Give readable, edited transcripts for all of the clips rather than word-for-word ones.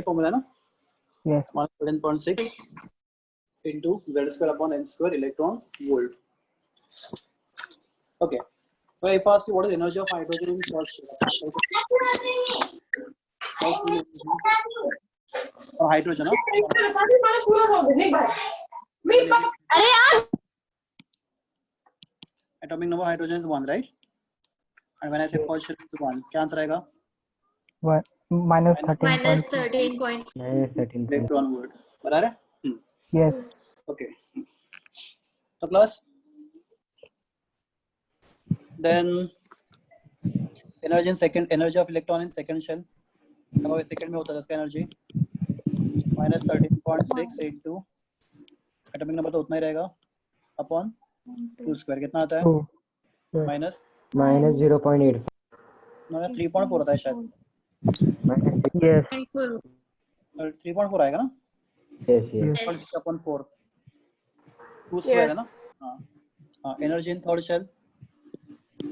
Formula है ना? Yes. 110.6 into z square upon n square electron volt. Okay. So if I ask you what is the energy of hydrogen in first or hydrogen, atomic number of hydrogen is 1, right? And when I say first shell is 1, क्या answer आएगा? minus 13. minus 13. Electron volt. बराबर है? Yes. Okay. So plus then energy in second, energy of electron in second shell. अब second में होता है इसका energy minus 13.6 into atomic number तो उतना ही रहेगा upon 2 square कितना आता है? minus 0.8 minus 3.4 होता है शायद. Yes. 3.4 आएगा ना? yes 6 upon 4 2 square है ना? हाँ. Energy in third shell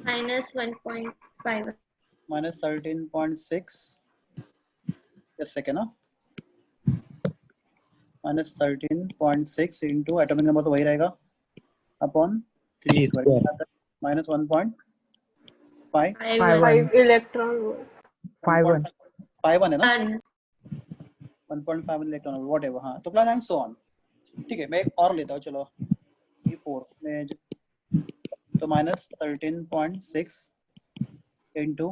minus 1.5 minus 13.6 just second ना? minus 13.6 into atomic number तो वही रहेगा upon 3 square minus 1.5 5 electron volt. 5 1 है ना? 1 1.5 electron volt whatever. हाँ तो plus and so on. ठीक है मैं एक और लेता हूँ चलो E4 में तो minus 13.6 into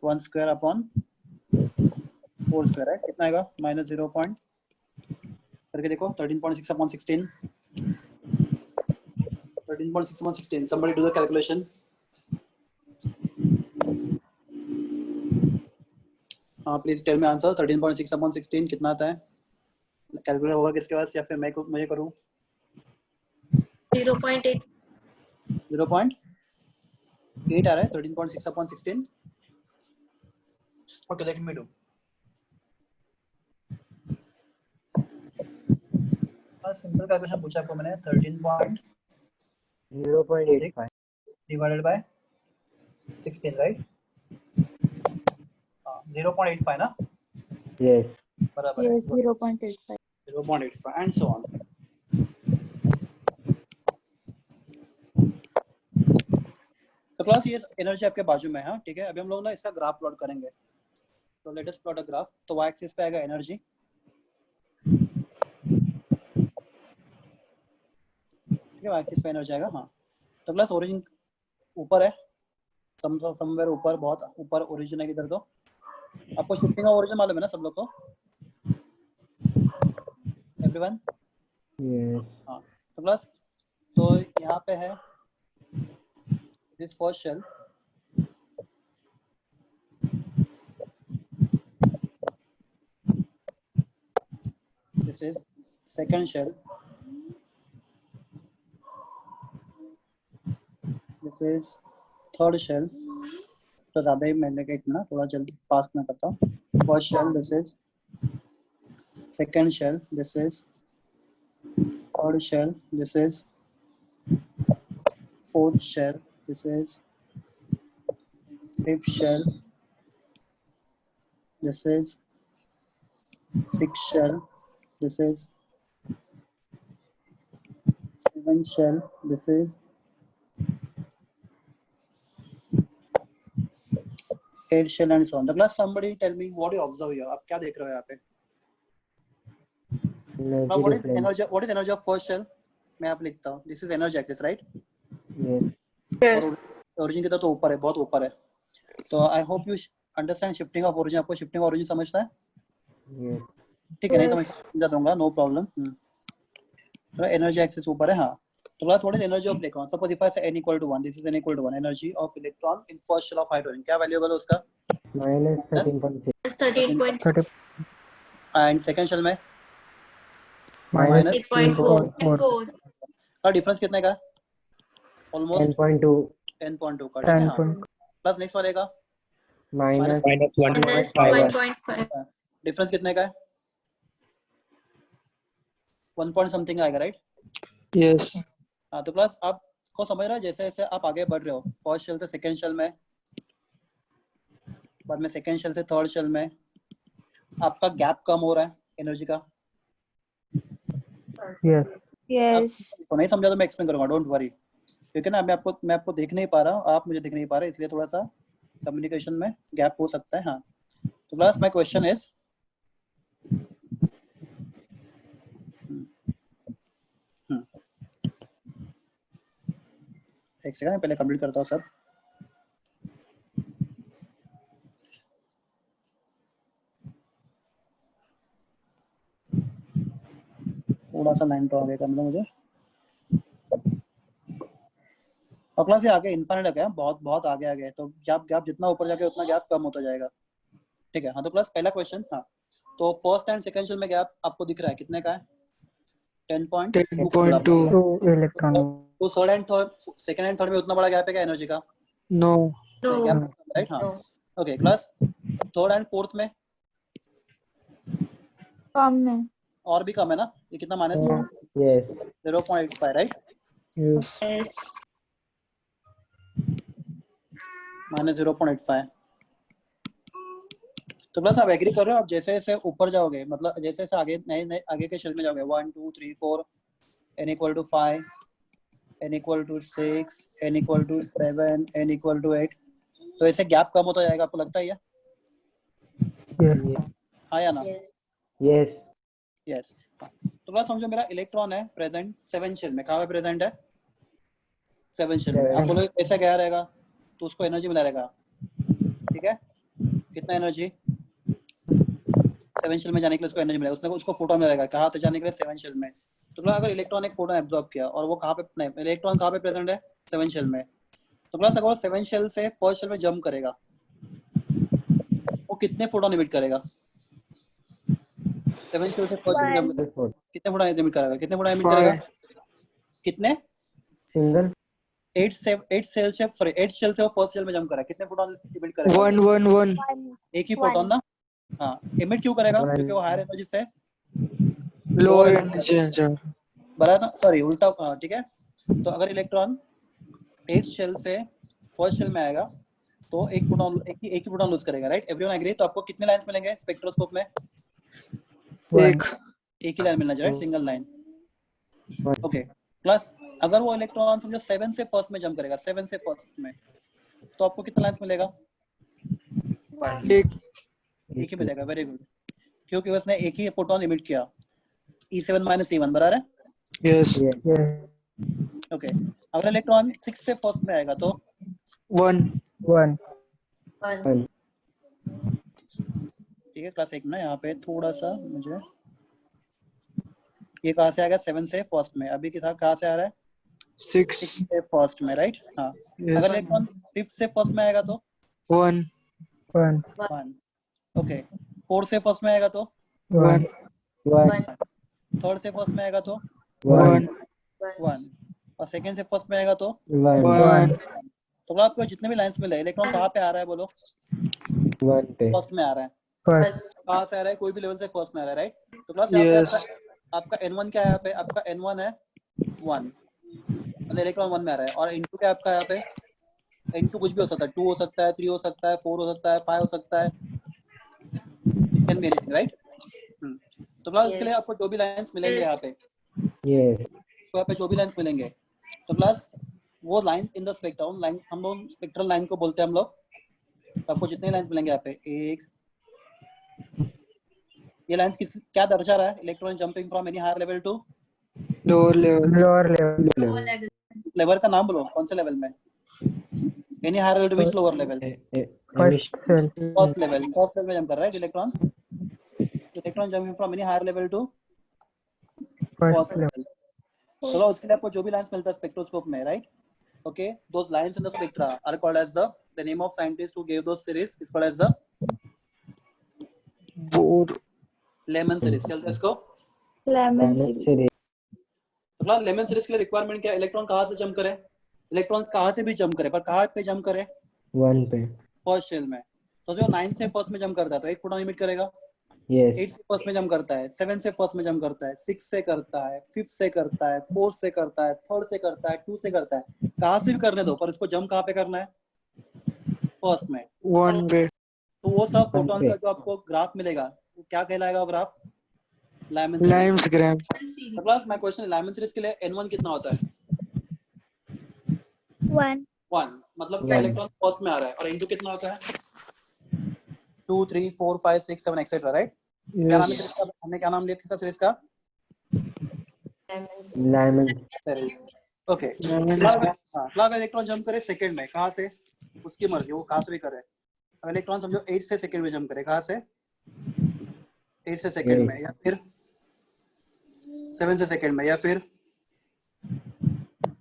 1 square upon 4 square है कितना आएगा? minus 0. करके देखो 13.6 upon 16 13.6 upon 16 somebody do the calculation. हाँ please tell me answer 13.6 upon 16 कितना आता है? कैलकुलेटर होगा किसके पास या फिर मैं मुझे करूँ? 0.8 0.8 आ रहा है 13.6 upon 16. Okay, let me do. Simple calculation पूछा आपको मैंने 13.0.85 divided by 16 right? 0.85 ना? yes बराबर Yes, है 0.85. 0.85 and so on. तो प्लस ये एनर्जी आपके बाजू में है ठीक है. अभी हम लोग ना इसका ग्राफ प्लॉट करेंगे तो let us plot a graph. तो y एक्सिस पे आएगा एनर्जी ठीक है. y एक्सिस पे एनर्जी आएगा. हाँ तो प्लस ओरिजिन ऊपर है समवेयर ऊपर बहुत ऊपर ओरिजिन है किधर. तो आपको शिफ्टिंग ऑफ ओरिजिन मालूम है ना सब लोग को? एवरीवन yes हाँ तो प्लस तो यहाँ पे है this first shell this is second shell this is third shell. तो ज़्यादा ही मैंने एक ना थोड़ा जल्दी फास्ट में करता हूँ. First shell this is second shell this is third shell this is fourth shell this is fifth shell this is sixth shell this is seventh shell this is eighth shell and so on. The class somebody tell me what you observe here. आप क्या देख रहे हो यहाँ पे? Now what is energy of first shell? मैं आप लिखता हूँ this is energy axis right? yes Yes. Origin की तरह तो ऊपर है बहुत ऊपर है. तो I hope you understand shifting of origin. आपको शिफ्टिंग ऑफ ओरिजिन समझता है? yes ठीक है नहीं समझ दूंगा नो प्रॉब्लम. तो एनर्जी एक्सिस ऊपर है. हाँ तो plus what is energy of electron? Suppose if I say n equal to 1 this is n equal to 1 energy of electron in first shell of hydrogen क्या वैल्यू है उसका? minus 13.6 13.6 and second shell में minus 8.4 का difference कितने का है? Almost 10.2 10.2 का. ठीक है. हाँ प्लस नेक्स्ट वाले का minus minus 1.5 डिफरेंस कितने का है? 1 पॉइंट समथिंग आएगा राइट? Yes. हाँ तो प्लस आपको समझ रहा है जैसे जैसे आप आगे बढ़ रहे हो फर्स्ट शेल से सेकंड शेल में बाद में सेकंड शेल से थर्ड शेल में आपका गैप कम हो रहा है एनर्जी का। Yes. Yes. तो नहीं समझा तो मैं एक्सप्लेन करूंगा, डोंट वरी, क्योंकि ना मैं आपको देख नहीं पा रहा हूँ, आप मुझे देख नहीं पा रहे, इसलिए थोड़ा सा कम्युनिकेशन में गैप हो सकता है। हाँ, तो क्लास माय क्वेश्चन इज एक सेकंड पहले कंप्लीट करता हूँ सब। थोड़ा सा लाइन तो आगे करना मुझे, और क्लास ये आगे इनफाइनाइट आ गया, बहुत बहुत आगे आ गया, तो गैप जितना ऊपर जाके उतना गैप कम होता जाएगा। ठीक है। हाँ, तो क्लास पहला क्वेश्चन। हाँ, तो फर्स्ट एंड सेकंड शेल में गैप आपको दिख रहा है कितने का है? 10.2 10.2. 2 electron. तो third and third, second and third में उतना बड़ा गैप है क्या एनर्जी का? No. No. Gap, right? हाँ, No. Okay. Class third and fourth में कम है। और भी कम है ना, ये कितना minus Yes. 0.85, right? Yes. Yes. Minus 0.85। तो प्लस आप एग्री कर रहे हो, आप जैसे जैसे ऊपर जाओगे, मतलब जैसे जैसे आगे नए आगे के शेल में जाओगे, 1 2 3 4 n = 5, n = 6, n = 7, n = 8, तो ऐसे गैप कम होता जाएगा, आपको लगता है ये? Yes. हाँ या ना? Yes. Yes. यस। तो प्लस समझो मेरा इलेक्ट्रॉन है प्रेजेंट 7 शेल में। कहाँ पे प्रेजेंट है? 7 शेल में। आप बोलो ऐसा क्या रहेगा, तो उसको एनर्जी मिला रहेगा, ठीक है? कितना एनर्जी? 7 शेल में जाने के लिए उसको एनर्जी मिलेगा, उसने उसको फोटोन मिलेगा। कहाँ तक जाने के लिए? 7 शेल में। तो प्लस अगर इलेक्ट्रॉन एक फोटोन एब्जॉर्ब किया और वो कहाँ पे, नहीं, इलेक्ट्रॉन कहाँ पे प्रेजेंट है? 7 शेल में। तो प्लस अगर 7 शेल से फर्स्ट शेल में जंप करेगा, वो कितने फोटोन एमिट करेगा? 7 शेल से फर्स्ट शेल में जंप करेगा, कितने फोटोन एमिट करेगा? कितने फोटोन एमिट करेगा? कितने? Single. 8 शेल से वो फर्स्ट शेल में जंप करा, कितने फोटोन एमिट करेगा? 1. एक ही फोटोन ना। हाँ, एमिट क्यों करेगा? क्योंकि वो हायर एनर्जी से Lower energy. बराबर ना, सॉरी उल्टा। हाँ, ठीक है। तो अगर इलेक्ट्रॉन 8 शेल से फर्स्ट शेल में आएगा, तो एक ही फोटोन लूज करेगा, राइट? Everyone agree? तो आपको कितने लाइंस मिलेंगे स्पेक्ट्रोस्कोप में? एक ही लाइन मिलना चाहिए, right? Single line. Okay. Plus अगर वो इलेक्ट्रॉन समझो 7 से फर्स्ट में जंप करेगा, 7 से फर्स्ट में, तो आपको कितना लाइंस मिलेगा? एक एक ही मिलेगा। वेरी गुड, क्योंकि उसने एक ही फोटोन एमिट किया, E7 - E1, बराबर है? Yes. ओके। अगर इलेक्ट्रॉन 6 से फर्स्ट में आएगा तो 1. 1. ठीक है। क्लास 1 ना, यहाँ पे थोड़ा सा मुझे, ये कहाँ से आएगा? 7 से फर्स्ट में। अभी कहाँ से आ रहा है? 6 6. से फर्स्ट में, राइट? हाँ। Yes. अगर इलेक्ट्रॉन 5 से फर्स्ट में आएगा तो 1. 1। ओके। 4 से फर्स्ट में आएगा तो 1. 1. थर्ड से फर्स्ट में आएगा तो 1. 1, और सेकंड से फर्स्ट में आएगा तो 1. तो आपको जितने भी लाइंस मिले, इलेक्ट्रॉन कहाँ पे आ रहा है बोलो? 1 पे. फर्स्ट में आ रहा है। First. कहाँ से आ रहा है? कोई भी लेवल से फर्स्ट में आ रहा है, राइट? तो प्लस Yes. आपका N1 क्या है यहाँ पे? आपका N1 है 1, मतलब इलेक्ट्रॉन 1 में आ रहा है। और N2 क्या आपका यहाँ पे? N2 कुछ भी हो सकता है, 2 हो सकता है, 3 हो सकता है, 4 हो सकता है, 5 हो सकता है, कैन बी एनीथिंग, राइट? तो प्लस इसके लिए आपको जो भी लाइंस मिलेंगे यहाँ पे, Yes. तो यहाँ पे जो भी लाइंस मिलेंगे, तो प्लस वो lines in the spectrum line, हम लोग स्पेक्ट्रल लाइन को बोलते हैं हम लोग। तो आपको जितने लाइंस मिलेंगे यहाँ पे, एक, ये लाइंस क्या दर्शा रहा है? Electron jumping from any higher level to Lower level. Lower level. Level का नाम बोलो, कौन से लेवल में? Any higher level to which lower level? First level में जंप कर रहा है electron jumping from any higher level to first level. चलो, उसके लिए आपको जो भी लाइंस मिलता है स्पेक्ट्रोस्कोप में, right? Okay, those lines in the spectra are called as the name of scientist who give those series is called as the Bohr. Lyman series. क्या बोलते हैं इसको? Lyman series. तो क्लास लेमन सीरीज के लिए requirement क्या है? Electron कहाँ से जंप करे? इलेक्ट्रॉन कहाँ से भी जंप करे, पर कहाँ पे जंप करे? 1 पे. फर्स्ट शेल में। तो जो 9 से फर्स्ट में जंप करता है तो एक फोटोन एमिट करेगा। Yes. 8 से फर्स्ट में जंप करता है, 7 से फर्स्ट में जंप करता है, 6 से करता है, 5 से करता है, 4 से करता है, 3rd से करता है, 2 से करता है। कहाँ से भी करने दो, पर इसको जंप कहाँ पे करना है? फर्स्ट में। 1 पे. तो वो सब फोटोन का जो आपको ग्राफ मिलेगा, क्या कहलाएगा वो graph? Lyman series. Limes gram. तो क्लास मैं क्वेश्चन लाइमन सीरीज के लिए n1 कितना होता है? 1. 1 मतलब क्या One. इलेक्ट्रॉन फर्स्ट में आ रहा है, और n2 कितना होता है? 2 3 4 5 6 7 एक्सेट्रा, राइट? क्या नाम है Yes. सीरीज का? हमने क्या नाम लिया था सीरीज का? Lyman. सीरीज। ओके। Lemon हाँ, अगर इलेक्ट्रॉन जंप करे सेकंड में, कहाँ से? उसकी मर्जी, वो कहाँ से भी करे। अगर इलेक्ट्रॉन समझो 8 से सेकंड में जंप करे, कहाँ से? 8 से सेकंड में, या फिर 7 से सेकंड में, या फिर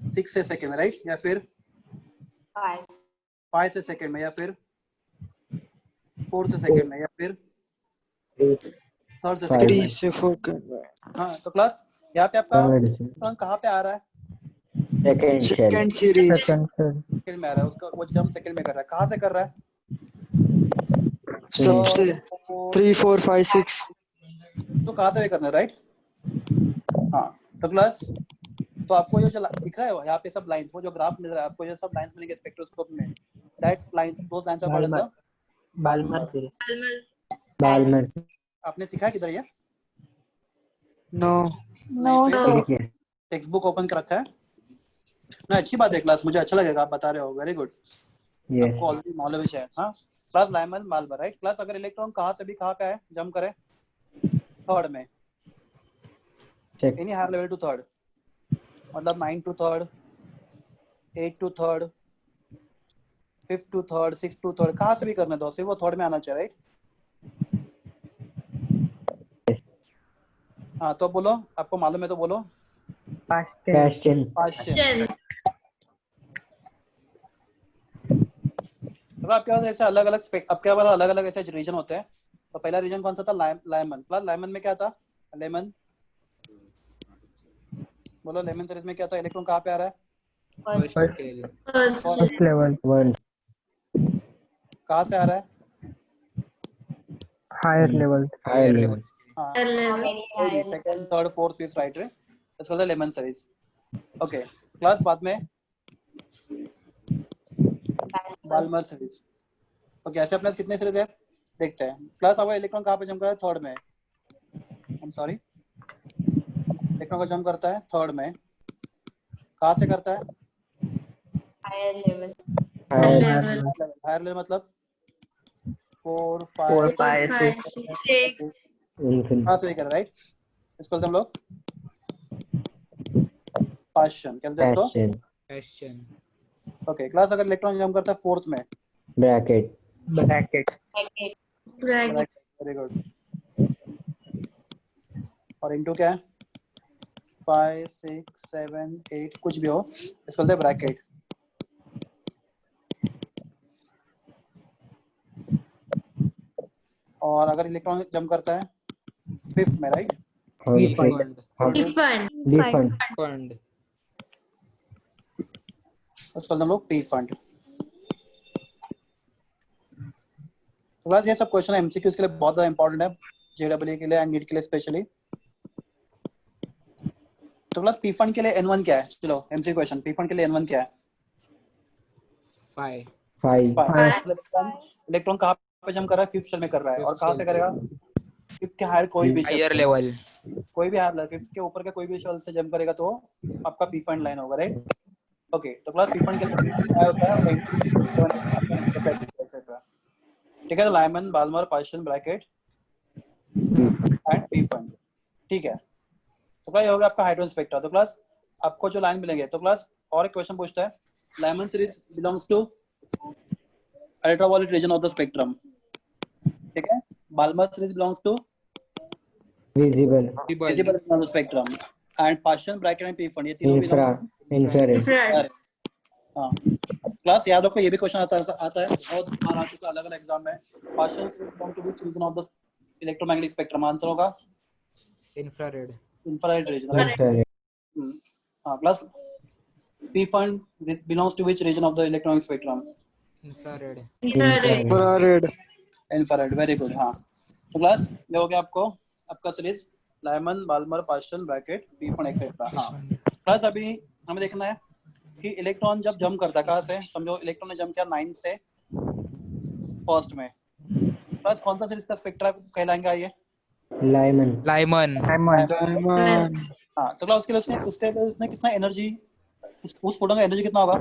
6 से सेकंड में, राइट? या फिर 5 से सेकंड में, या फिर 4 से सेकंड में, या फिर 3rd से सेकंड 3 में। से 4 करना है. हाँ, तो क्लास यहाँ पे आपका Third. इलेक्ट्रॉन कहाँ पे आ रहा है? Second shell. Second series. Second में आ रहा है, उसका वो जंप सेकंड में कर रहा है। कहाँ से कर रहा है? सबसे 3 4 5 6. तो कहाँ से भी करना है, राइट? हाँ, तो क्लास तो आपको ये जो दिख रहा है यहाँ पे सब लाइंस, वो जो ग्राफ मिल रहा है आपको, ये सब लाइंस मिलेंगे स्पेक्ट्रोस्कोप में। That lines, those lines are called as Balmer series. Balmer. आपने सीखा है किधर ये? No. No, फिर sir. ठीक है. टेक्स्ट बुक ओपन कर रखा है ना? अच्छी बात है क्लास, मुझे अच्छा लगेगा आप बता रहे हो, वेरी गुड। Yes. आपको ऑलरेडी नॉलेज है। हाँ class, Lyman Balmer, right? Class अगर इलेक्ट्रॉन कहाँ से भी कहाँ पे है जंप करे, थर्ड में, Check. Any higher level to third, मतलब 9 to third, 8 to third, 5 to third, 6 to third, कहाँ से भी करने दो, सिर्फ वो थर्ड में आना चाहिए, राइट? हाँ तो बोलो, आपको मालूम है तो बोलो। Question. क्वेश्चन। तो आपके पास ऐसे अलग अलग आपके पास अलग अलग ऐसे रीजन होते हैं। तो पहला रीजन कौन सा था? लाइमन। प्लस लाइमन में क्या था? लेमन। बोलो लेमन सीरीज में क्या था? इलेक्ट्रॉन कहाँ पे आ रहा है? First level. One. कहाँ से आ रहा है? Higher level. Higher level. हाँ, second, third, fourth, fifth, right? इसको बोलते हैं लेमन सीरीज। ओके क्लास, बाद में बाल्मर सीरीज। ओके, ऐसे अपने पास कितने सीरीज है देखते हैं। क्लास आपका इलेक्ट्रॉन कहाँ पे जंप करता है? थर्ड में। आई एम सॉरी, इलेक्ट्रॉन का जंप करता है थर्ड में। कहाँ से करता है? Higher level. हायर लेवल मतलब 4 4 5 5 6। Infinite. कहाँ से कर, राइट? इसको बोलते हैं हम लोग पाशन। क्या बोलते हैं इसको? Question. ओके क्लास, अगर इलेक्ट्रॉन जंप करता है फोर्थ में, Bracket. ब्रैकेट। Very good. और इनटू क्या है? 5 6 7 8 कुछ भी हो, इसको बोलते हैं ब्रैकेट। और अगर इलेक्ट्रॉन जंप करता है फिफ्थ में, राइट? Defund. उसको हम लोग पी फंड। तो बस ये सब क्वेश्चन एमसीक्यूज के लिए बहुत ज्यादा इंपॉर्टेंट है, जेडब्ल्यू के लिए एंड नीट के लिए स्पेशली। तो प्लस पी फंड के लिए n1 क्या है? चलो एमसीक्यू क्वेश्चन, पी फंड के लिए n1 क्या है? 5. इलेक्ट्रॉन कहाँ पे जंप कर रहा है? फिफ्थ शेल में कर रहा है। और कहाँ से करेगा? फिफ्थ के हायर कोई भी हायर लेवल, कोई भी हायर लेवल, फिफ्थ के ऊपर के कोई भी शेल से जंप करेगा तो आपका पी फंड लाइन होगा, राइट? ओके, तो क्लास पी फंड के लिए क्या होता है? ठीक है, तो लाइमन, बाल्मर, पार्शियल, ब्रैकेट एंड पी फंड। ठीक है, तो क्या ये हो गया आपका हाइड्रोजन स्पेक्ट्रा। तो क्लास आपको जो लाइन मिलेंगे, तो क्लास और एक क्वेश्चन पूछता है, Lyman series belongs to ultraviolet region of the spectrum. ठीक है, Balmer series belongs to Visible. Visible region of the spectrum, and पार्शियल, ब्रैकेट एंड पी फंड, ये तीनों Infrared. हाँ क्लास याद रखो, ये भी क्वेश्चन आता है बहुत बार आ चुका है अलग अलग एग्जाम में। पार्शियल series belong to which region of the electromagnetic spectrum? Answer होगा infrared. Infrared region, right? Infrared. हाँ class, Pfund belongs to which region of the electronic spectrum? Infrared. Infrared. Infrared, very good. हाँ तो class ये हो गया आपका series Lyman, Balmer, पार्शियल, Brackett, Pfund etcetera. हाँ क्लास, अभी हमें देखना है कि इलेक्ट्रॉन जब जंप करता है कहाँ से? समझो इलेक्ट्रॉन ने जंप किया 9 से फर्स्ट में, प्लस कौन सा सीरीज का स्पेक्ट्रा कहलाएगा ये? Lyman. Lyman. Diamond. Diamond. हाँ तो उसके लिए उसने कितना एनर्जी, उस फोटोन का एनर्जी कितना होगा?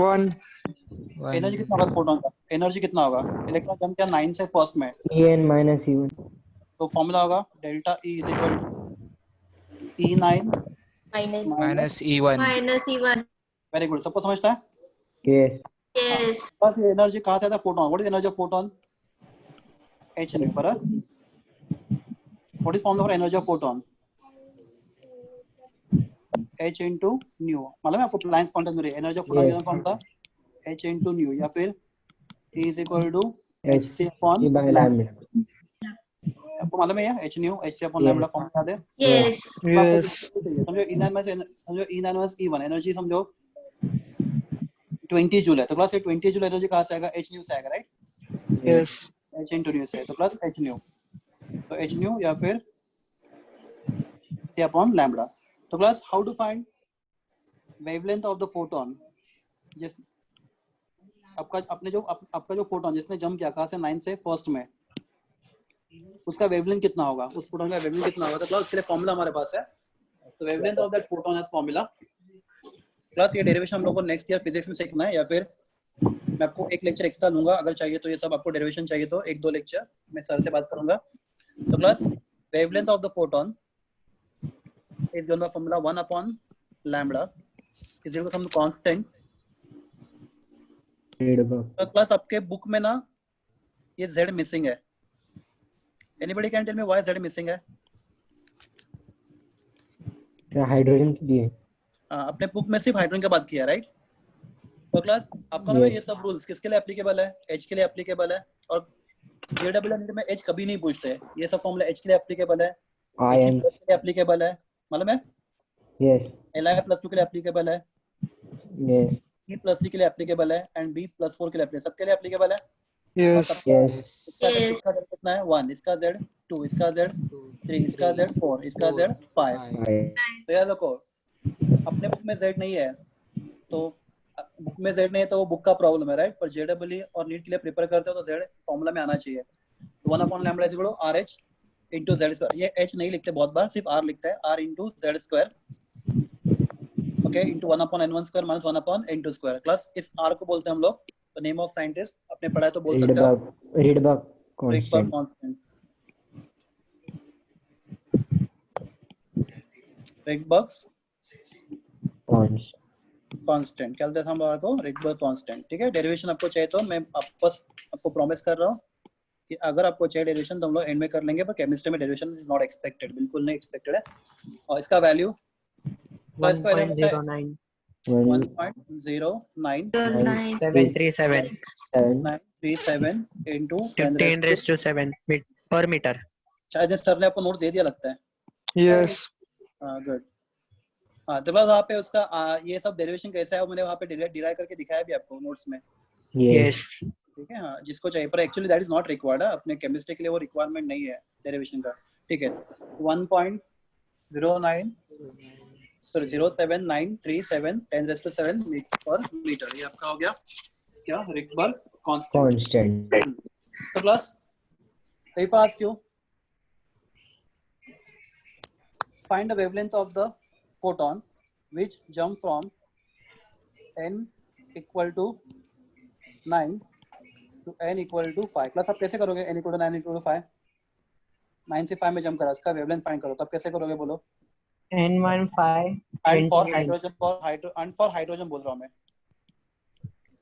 1. एनर्जी कितना होगा फोटोन का? एनर्जी कितना होगा? इलेक्ट्रॉन जंप किया 9 से फर्स्ट में, En minus E1. तो फॉर्मूला होगा delta E is equal to E9 Minus E1. Very good, सबको समझता है? Yes. बस ये एनर्जी कहाँ से आता है? Photon. What is energy of photon? h nu पर. What is formula for energy of photon? h into nu. मालूम है आपको लाइंस क्वांटम में एनर्जी ऑफ फोटोन का फॉर्मूला h into nu या फिर E is equal to hc upon E by lambda. lambda. आपको मालूम है ये h nu hc upon lambda formula याद है? Yes. Yes. समझो E9 माइनस E1 एनर्जी समझो 20 जूल है, तो प्लस ये 20 जूल एनर्जी कहाँ से आएगा? h nu से आएगा, right? Yes. h into nu से, तो प्लस h nu, तो h nu या फिर c upon lambda. तो plus how to find wavelength of the photon? जिस आपका जो फोटोन जिसने जंप किया कहाँ से? 9 से फर्स्ट में, उसका वेवलेंथ कितना होगा? उस फोटोन का वेवलेंथ कितना होगा? तो प्लस उसके लिए फॉर्मूला हमारे पास है, तो wavelength of that photon as formula plus ये डेरिवेशन हम लोग को नेक्स्ट ईयर फिजिक्स में सीखना है, या फिर मैं आपको एक लेक्चर एक्स्ट्रा दूंगा अगर चाहिए तो, ये सब आपको डेरिवेशन चाहिए तो 1-2 लेक्चर मैं सर से बात करूंगा. तो plus wavelength of the photon is given by formula 1 upon lambda is equal to some constant. तो प्लस आपके बुक में ना ये z मिसिंग है. Anybody can tell me why z missing है? हाइड्रोजन के लिए. अपने बुक में सिर्फ हाइड्रोजन की बात किया, राइट? तो क्लास आपका ना ये सब रूल्स किसके लिए एप्लीकेबल है? h के लिए एप्लीकेबल है, और JEE में h कभी नहीं पूछते. ये सब फॉर्मूला h के लिए एप्लीकेबल है, Ion. के लिए एप्लीकेबल है, मालूम है? Yes. Li+2 के लिए एप्लीकेबल है, Yes. E+3 के लिए एप्लीकेबल है, एंड B+4 के लिए एप्लीकेबल, सबके लिए एप्लीकेबल है. Yes. Yes. इसका Z कितना है? 1, इसका Z 2, इसका Z 3, इसका Z 4, इसका Z 5. तो यार देखो अपने बुक में Z नहीं है, तो बुक में Z नहीं है तो वो बुक का प्रॉब्लम है, राइट? पर JEE और नीट के लिए प्रिपेयर करते हो तो Z फॉर्मूला में आना चाहिए. 1 upon lambda is equal to RH into Z square. ये H नहीं लिखते बहुत बार, सिर्फ R लिखते हैं, R into Z square. Okay, into 1 upon N1 square minus 1 upon N2 square. Class इस R को बोलते हैं हम लोग, तो नेम ऑफ साइंटिस्ट आपने पढ़ा है तो बोल सकते हो, Rydberg Rydberg constant. Rydberg's Constant. Constant क्या बोलते हैं हम लोगों को? Rydberg constant. ठीक है, डेरिवेशन आपको चाहिए तो मैं आपको प्रॉमिस कर रहा हूँ कि अगर आपको चाहिए डेरिवेशन तो हम लोग एंड में कर लेंगे, पर केमिस्ट्री में डेरिवेशन इज नॉट एक्सपेक्टेड, बिल्कुल नहीं एक्सपेक्टेड है. और इसका वैल्यू 1.09 1.09 737 937 into 10⁻⁷ per meter. शायद सर ने आपको नोट्स दे दिया लगता है. Yes. गुड. हाँ तो बस वहाँ पे उसका ये सब डेरिवेशन कैसा है वो मैंने वहाँ पे डिराइव करके दिखाया भी आपको नोट्स में. Yes. ठीक है, हाँ जिसको चाहिए, पर actually that is not required है, अपने केमिस्ट्री के लिए वो रिक्वायरमेंट नहीं है डेरिवेशन का. ठीक है, 1.09 सॉरी 07937 10⁻⁷ पर मीटर, ये आपका हो गया क्या? Rydberg constant. तो plus if I ask you find the wavelength of the photon which jump from n equal to 9 to n equal to 5. Class आप कैसे करोगे? n equal to 9 equal to 5, 9 से 5 में जंप करा, उसका वेवलेंथ फाइंड करो, तब कैसे करोगे बोलो? N15 and for हाइड्रोजन बोल रहा हूँ मैं.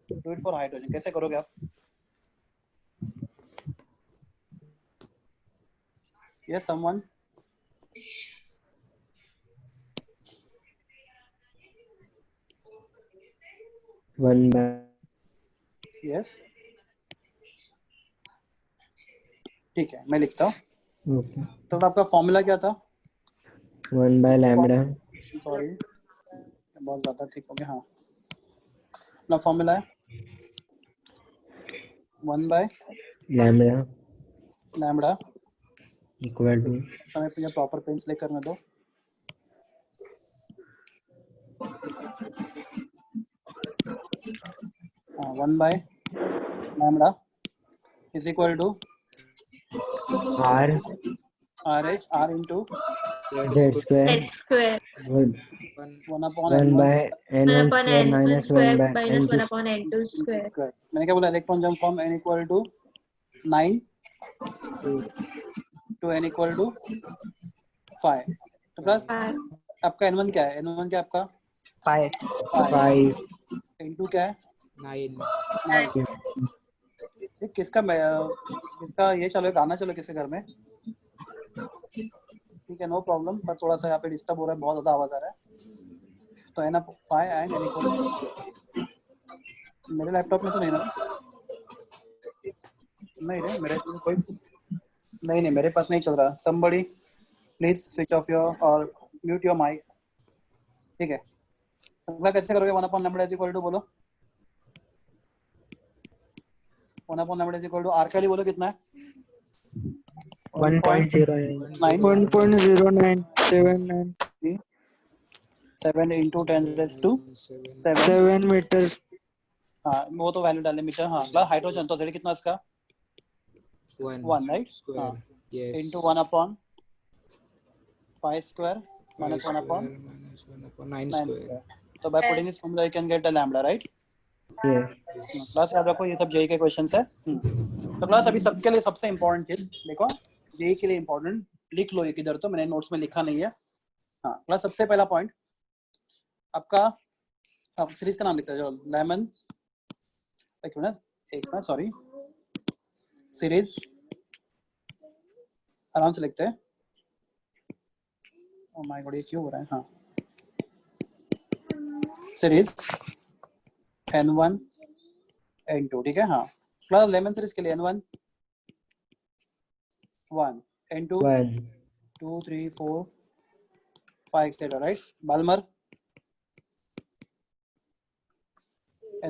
do it for हाइड्रोजन, कैसे करोगे आप? yes someone? yes, ठीक है मैं लिखता हूँ. Okay. तो आपका फॉर्मूला क्या था? 1 by lambda. सॉरी बहुत ज्यादा, ठीक हो गया. हाँ अपना फॉर्मूला है 1 by lambda equal to हमें मुझे प्रॉपर पेन सेलेक्ट करने दो. हाँ 1 by lambda is equal to R RH R into Z square Z square. would 1 upon 1 N1 by 1 N1 upon square N1 minus 1 square by minus 1 N2 upon N2 square. square. मैंने क्या बोला, electron jump from N equal to 9 to N equal to 5. तो plus 5. आपका N1 क्या है? N1 क्या है आपका? 5. 5 5 इंटू क्या है? 9. 9. किसका ये चलो गाना चलो किसके घर में, ठीक है, नो प्रॉब्लम, पर थोड़ा सा यहाँ पे डिस्टर्ब हो रहा है, बहुत ज़्यादा आवाज़ आ रहा है. तो N 5 एंड N इक्वल, मेरे लैपटॉप में तो नहीं ना, नहीं रे मेरे कोई नहीं, मेरे पास नहीं चल रहा. somebody please switch off your और म्यूट योर माइक. ठीक है, अगला कैसे करोगे? 1 upon lambda is equal to बोलो, 1 upon lambda is equal to R के लिए बोलो कितना है? 1.09. 1.0979 7 into 10 raised to 7. 7 मीटर. हाँ वो तो वैल्यू डालने मीटर. हाँ प्लस हाइड्रोजन तो कितना इसका 1 राइट. हाँ Yes. Into 1 upon 5 square minus 1 upon minus 1 upon 9 9 square. square. So by putting this formula you can get the lambda, right? yes class याद रखो ये सब जेई के क्वेश्चंस है. तो क्लास अभी सबके लिए सबसे इम्पोर्टेंट चीज देखो, जेई के लिए इम्पोर्टेंट लिख लो एक इधर, तो मैंने नोट्स में लिखा नहीं है. हाँ क्लास सबसे पहला पॉइंट आपका, आप सीरीज का नाम लिखते हो लेमन, एक मिनट सॉरी, सीरीज आराम से लिखते हैं. ओह माय गॉड ये क्यों हो रहा है. हाँ सीरीज N1 N2, ठीक है. हाँ प्लस लेमन सीरीज के लिए N1 1 N2 1 2 3 4 5 etc. Right. Balmer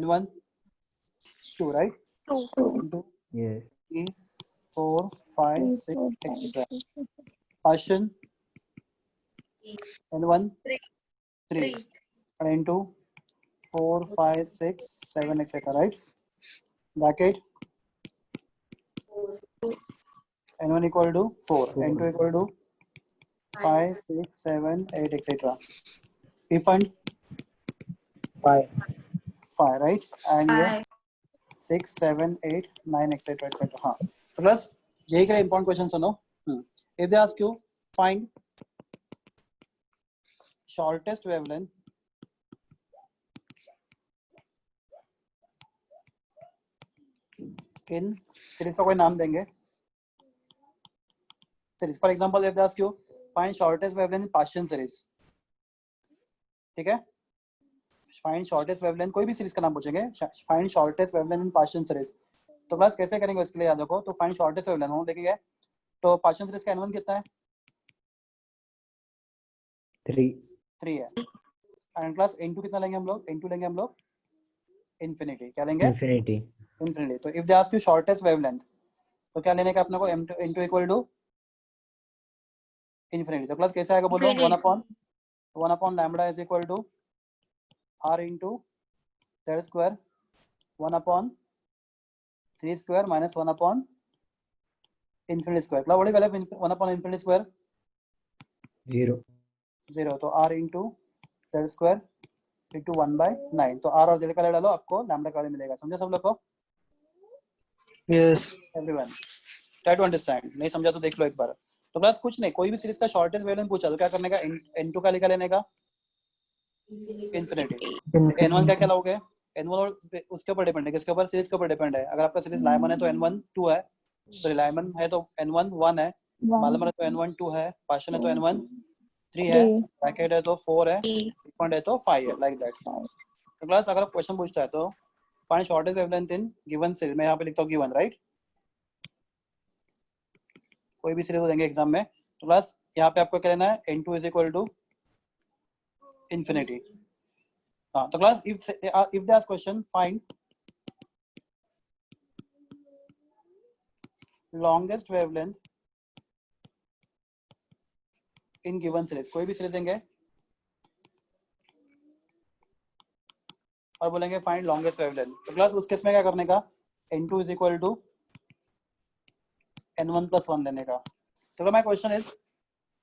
N1 2 right. 2 yes 3 4 5 6 etc. Passion N1 3 N2 4 5 6 7 etc. right. Bracket N1 equal to 4, N2 equal to 5 6 7 8 etc. Refund 5 right, and here 6 7 8 9 etc etc. हाँ तो plus यही के लिए important question सुनो. If they ask you find shortest wavelength in series का कोई नाम देंगे. series for example if they ask you find shortest wavelength in Paschen series, ठीक है. find shortest wavelength कोई भी सीरीज का नाम पूछेंगे, find shortest wavelength in Paschen series, तो बस कैसे करेंगे इसके लिए याद रखो. तो find shortest wavelength हम देखेंगे तो Paschen series का N1 कितना है 3 है. एंड प्लस N2 कितना लेंगे हम लोग, N2 लेंगे हम लोग इन्फिनिटी. क्या लेंगे infinity इन्फिनिटी. तो if they ask you shortest wavelength तो क्या लेने का अपने को N2 इक्वल टू इन्फिनिटी. तो प्लस कैसे आएगा बोलो 1 upon lambda is equal to R into Z square 1 upon 3 square minus 1 upon infinity square. क्या what is 1 upon infinity square 0. तो R into Z square into 1/9. तो R और Z का ले डालो आपको लैम्बडा का मिलेगा. समझे सब लोग को? Yes. Everyone try to understand. नहीं समझा तो देख लो एक बार. तो प्लस कुछ नहीं, कोई भी सीरीज का शॉर्टेस्ट वेवलेंथ पूछा तो क्या करने का, N2 का लेने का इन्फिनिटी. N1 का क्या लोगे, N1 और उसके ऊपर डिपेंड है, किसके ऊपर, सीरीज के ऊपर डिपेंड है. अगर आपका सीरीज लाइमन है तो N1 2 है, तो लाइमन है तो N1 1 है, बाल्मर है तो N1 2 है, पाशन है तो N1 3 है, ब्रैकेट है तो 4 है, डिपेंड है तो 5 है, लाइक दैट. तो प्लस अगर क्वेश्चन पूछता है तो find shortest wavelength in given series, मैं यहाँ पे लिखता हूँ गिवन राइट. कोई भी सीरीज देंगे एग्जाम में. तो प्लस यहाँ पे आपको क्या लेना है N2 is equal to infinity. हाँ तो class if they ask question find longest wavelength in given series, कोई भी सीरीज देंगे और बोलेंगे फाइंड लॉन्गेस्ट वेवलेंथ. तो क्लास उस केस में क्या करने का, N2 is equal to n1 plus 1 लेने का। तो my question is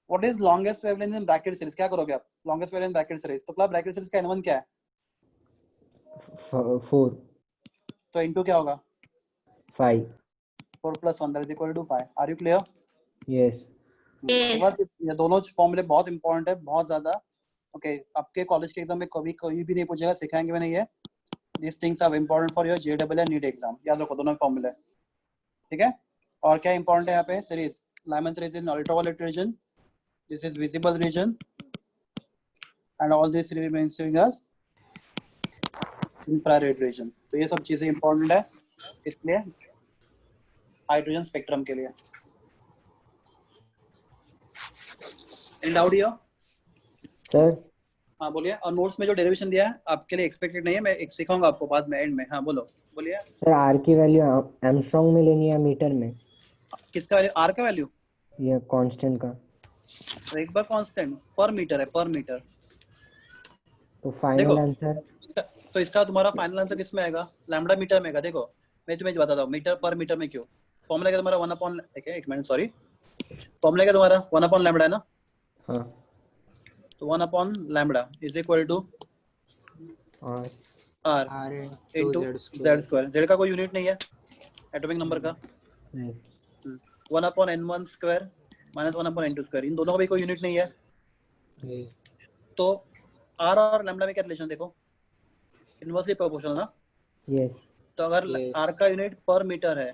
what is longest wavelength in Brackett series? क्या करोगे आप? लॉन्गेस्ट वेवलेंथ ब्रैकेट सीरीज, तो ब्रैकेट सीरीज का n1 क्या है? 4 तो n2 क्या होगा? 5 4 plus 1 that is equal to 5. Are you clear? yes Yes. ये दोनों फॉर्मूले बहुत इंपॉर्टेंट है, बहुत ज्यादा। ओके, आपके कॉलेज के एग्जाम में कभी कोई भी नहीं पूछेगा, सिखाएंगे भी नहीं है। These things are important for your JEE NEET exam, याद रखो दोनों फॉर्मूले, ठीक है। और क्या इंपॉर्टेंट है यहाँ पे? Series, Lyman series in ultraviolet region, this is visible region, and all these remains as infrared region। तो ये सब चीजें इंपॉर्टेंट है इसलिए हाइड्रोजन स्पेक्ट्रम के लिए। Any doubt here? सर हाँ बोलिए। और नोट्स में जो डेरिवेशन दिया है आपके लिए एक्सपेक्टेड नहीं है, मैं एक सिखाऊंगा आपको बाद में एंड में। हाँ बोलो, बोलिए। सर आर की वैल्यू एंगस्ट्रॉम में लेनी है मीटर में? किसका वैल्यू? आर का वैल्यू? ये कांस्टेंट का। तो एक बार कांस्टेंट पर मीटर है, पर मीटर। तो फाइनल आंसर? तो इसका तुम्हारा फाइनल आंसर किस में आएगा? लैम्बडा मीटर में आएगा। देखो मैं तुम्हें बताता हूँ मीटर पर मीटर में क्यों। फॉर्मूला क्या तुम्हारा? 1 अपॉन, एक मिनट सॉरी, फॉर्मूला क्या तुम्हारा? 1 अपॉन लैम्बडा है ना? हाँ। तो 1 upon lambda is equal to और R into Z square. Z का कोई यूनिट नहीं है एटॉमिक नंबर का। 1 upon n1 square minus 1 upon n2 square, इन दोनों का भी कोई यूनिट नहीं है। तो r और लैम्बडा में क्या रिलेशन देखो? इनवर्सली प्रोपोर्शनल ना। यस तो अगर r का यूनिट पर मीटर है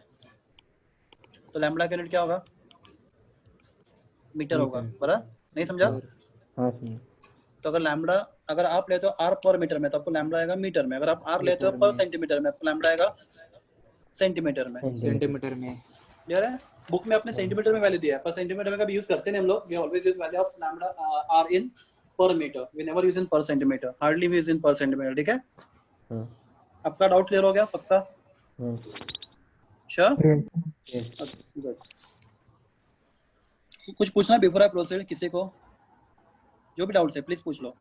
तो लैम्बडा का यूनिट क्या होगा? मीटर होगा, बराबर? नहीं समझा? हाँ सर। तो अगर लैम्बडा, अगर आप लेते हो r पर मीटर में तो आपको लैम्बडा आएगा मीटर में। अगर आप r लेते हो पर सेंटीमीटर में आपको लैम्बडा आएगा सेंटीमीटर में। सेंटीमीटर में। क्लियर है? बुक में अपने सेंटीमीटर में वैल्यू दिया है, पर सेंटीमीटर में कभी यूज करते नहीं हम लोग। We always use value of lambda r in per metre, we never use in per centimetre, hardly we use in per centimetre. ठीक है? हाँ आपका डाउट क्लियर हो गया? पक्का? हाँ श्योर? यस। गुड। कुछ पूछना बिफोर आई प्रोसीड? किसी को जो भी डाउट्स है प्लीज पूछ लो।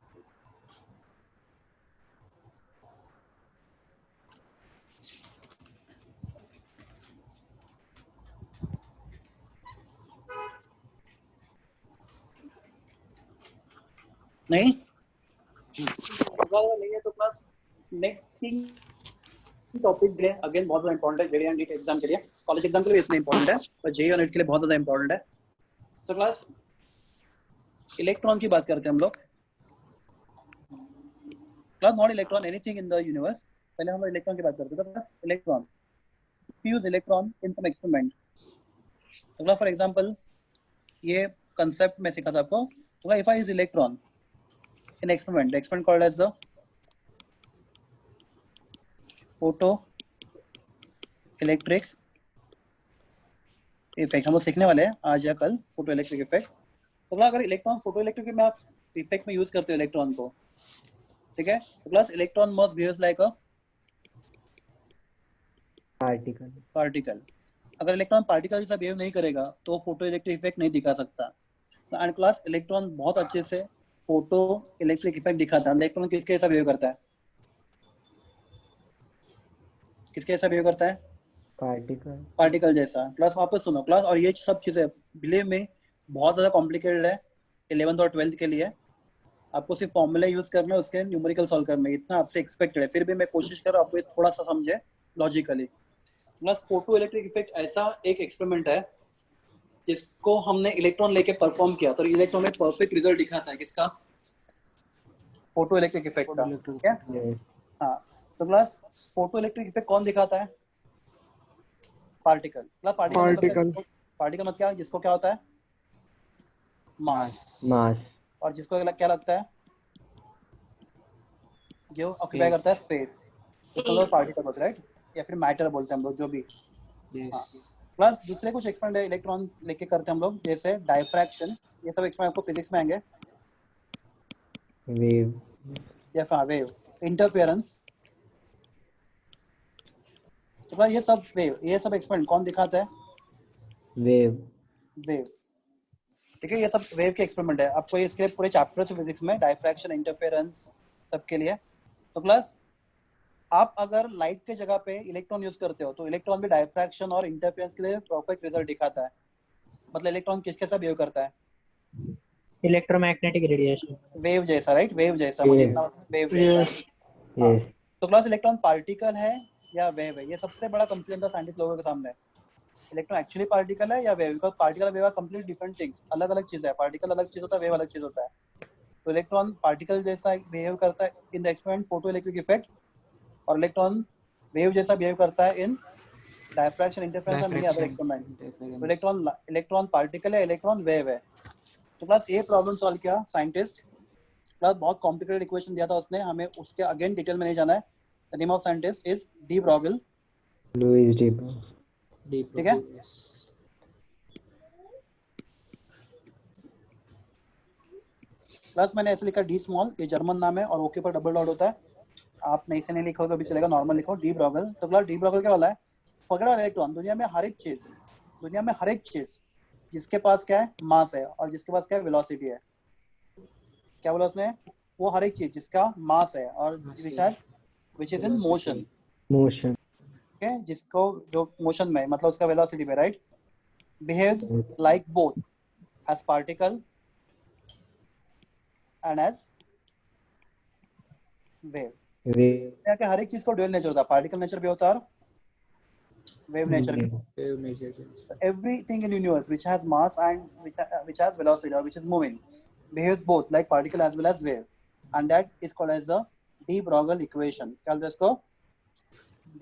नहीं नहीं है तो क्लास नेक्स्ट थिंग टॉपिक है अगेन बहुत ज्यादा इंपॉर्टेंट है जेईई एंड नीट एग्जाम के लिए। कॉलेज एग्जाम के लिए इतना इंपॉर्टेंट है पर जेईई और नीट के लिए बहुत ज्यादा इंपॉर्टेंट है। तो क्लास इलेक्ट्रॉन की बात करते हैं हम लोग। Class not electron anything in the universe. पहले हम लोग इलेक्ट्रॉन की बात करते थे। Electron, fuse electron in some experiment. तो फॉर एग्जांपल ये कंसेप्ट मैं सिखा था आपको। तो if I use electron in experiment, the experiment called as the photoelectric effect। हम लोग सीखने वाले हैं आज या कल फोटो इलेक्ट्रिक इफेक्ट। तो अगर इलेक्ट्रॉन फोटो इलेक्ट्रिक में आप इफेक्ट में यूज करते हो इलेक्ट्रॉन को, ठीक है, तो plus electron must behaves like a particle. अगर इलेक्ट्रॉन पार्टिकल जैसा बिहेव नहीं करेगा तो फोटो इलेक्ट्रिक इफेक्ट नहीं दिखा सकता। एंड क्लास इलेक्ट्रॉन बहुत अच्छे से फोटो इलेक्ट्रिक इफेक्ट दिखाता है। इलेक्ट्रॉन किसके जैसा बिहेव करता है? किसके जैसा बिहेव करता है? पार्टिकल जैसा। क्लास वापस सुनो क्लास, और ये सब चीजें बिलीव में बहुत ज्यादा कॉम्प्लिकेटेड है 11th और 12th के लिए। आपको सिर्फ फॉर्मूला यूज करना है, उसके न्यूमेरिकल सॉल्व करना है, इतना आपसे एक्सपेक्टेड है। फिर भी मैं कोशिश कर रहा हूँ आपको थोड़ा सा समझे logically. Plus photo electric effect ऐसा एक एक्सपेरिमेंट है जिसको हमने इलेक्ट्रॉन लेके परफॉर्म किया तो इलेक्ट्रॉन में परफेक्ट रिजल्ट दिखाता है। किसका? फोटो इलेक्ट्रिक इफेक्ट का। ठीक है? हाँ। तो प्लस फोटो इलेक्ट्रिक इफेक्ट कौन दिखाता है? पार्टिकल। पार्टिकल मतलब क्या? जिसको क्या होता है? मास। और जिसको क्या लगता है? जो ऑक्यूपाई करता है स्पेस, उसको पार्टिकल बोलते हैं, राइट? या फिर मैटर बोलते हैं हम लोग, जो भी। हाँ। प्लस दूसरे कुछ एक्सपेरिमेंट इलेक्ट्रॉन लेके करते हैं हम लोग, जैसे डायफ्रैक्शन। ये सब एक्सपेरिमेंट आपको फिजिक्स में आएंगे। वेव या फिर वेव, इंटरफेरेंस। तो ये सब वेव, ये सब एक्सपेरिमेंट कौन दिखाता है? वेव। ठीक है? ये सब वेव के एक्सपेरिमेंट है। आपको इसके लिए पूरे चैप्टर है फिजिक्स में, डायफ्रैक्शन, इंटरफेरेंस, सब के लिए। तो प्लस आप अगर लाइट के जगह पे इलेक्ट्रॉन यूज करते हो तो इलेक्ट्रॉन भी डायफ्रैक्शन और इंटरफेरेंस के लिए परफेक्ट रिजल्ट दिखाता है। मतलब इलेक्ट्रॉन किसके साथ बिहेव करता है? Electromagnetic radiation. वेव जैसा, राइट? वेव जैसा, Wave. मुझे इतना वेव जैसा। Yes. Yes. तो क्लास इलेक्ट्रॉन पार्टिकल है या वेव है? ये सबसे बड़ा कंफ्यूजन था साइंटिस्ट लोगों के सामने। इलेक्ट्रॉन एक्चुअली पार्टिकल है या वेव? बिकॉज पार्टिकल और wave are complete different things, अलग अलग चीज है। पार्टिकल अलग चीज होता है, वेव अलग चीज होता है। तो इलेक्ट्रॉन पार्टिकल जैसा बिहेव करता है in the experiment photo electric effect, और इलेक्ट्रॉन वेव जैसा बिहेव करता है इन डायफ्रैक्शन, इंटरफेरेंस और मेनी अदर एक्सपेरिमेंट। तो इलेक्ट्रॉन पार्टिकल है, इलेक्ट्रॉन वेव है। तो क्लास ये प्रॉब्लम सॉल्व किया साइंटिस्ट। क्लास बहुत कॉम्प्लिकेटेड इक्वेशन दिया था उसने हमें, उसके अगेन डिटेल में नहीं जाना है। The name of scientist is de Broglie. Louis D. Broglie. ठीक है। प्लस मैंने ऐसे लिखा डी स्मॉल, ये जर्मन नाम है और ओके पर डबल डॉट होता है। आपने इसे नहीं लिखा तो भी चलेगा, नॉर्मल लिखो डी ब्रॉगल। तो क्लास डी ब्रॉगल क्या वाला है? Forget electron. दुनिया में हर एक चीज जिसके पास क्या है? मास है, और जिसके पास क्या है? वेलोसिटी है। क्या बोला उसने? वो हर एक चीज जिसका मास है और which is in motion, Motion. ठीक है, जिसको जो मोशन में, मतलब उसका वेलोसिटी पे, right? Behaves like both as particle and as wave. Wave. हर एक चीज को ड्यूअल नेचर होता है, पार्टिकल नेचर भी होता है और वेव नेचर भी। Everything in universe which has mass and which has velocity or which is moving behaves both like particle as well as wave, and that is called as the de Broglie equation। क्या बोलते हैं इसको?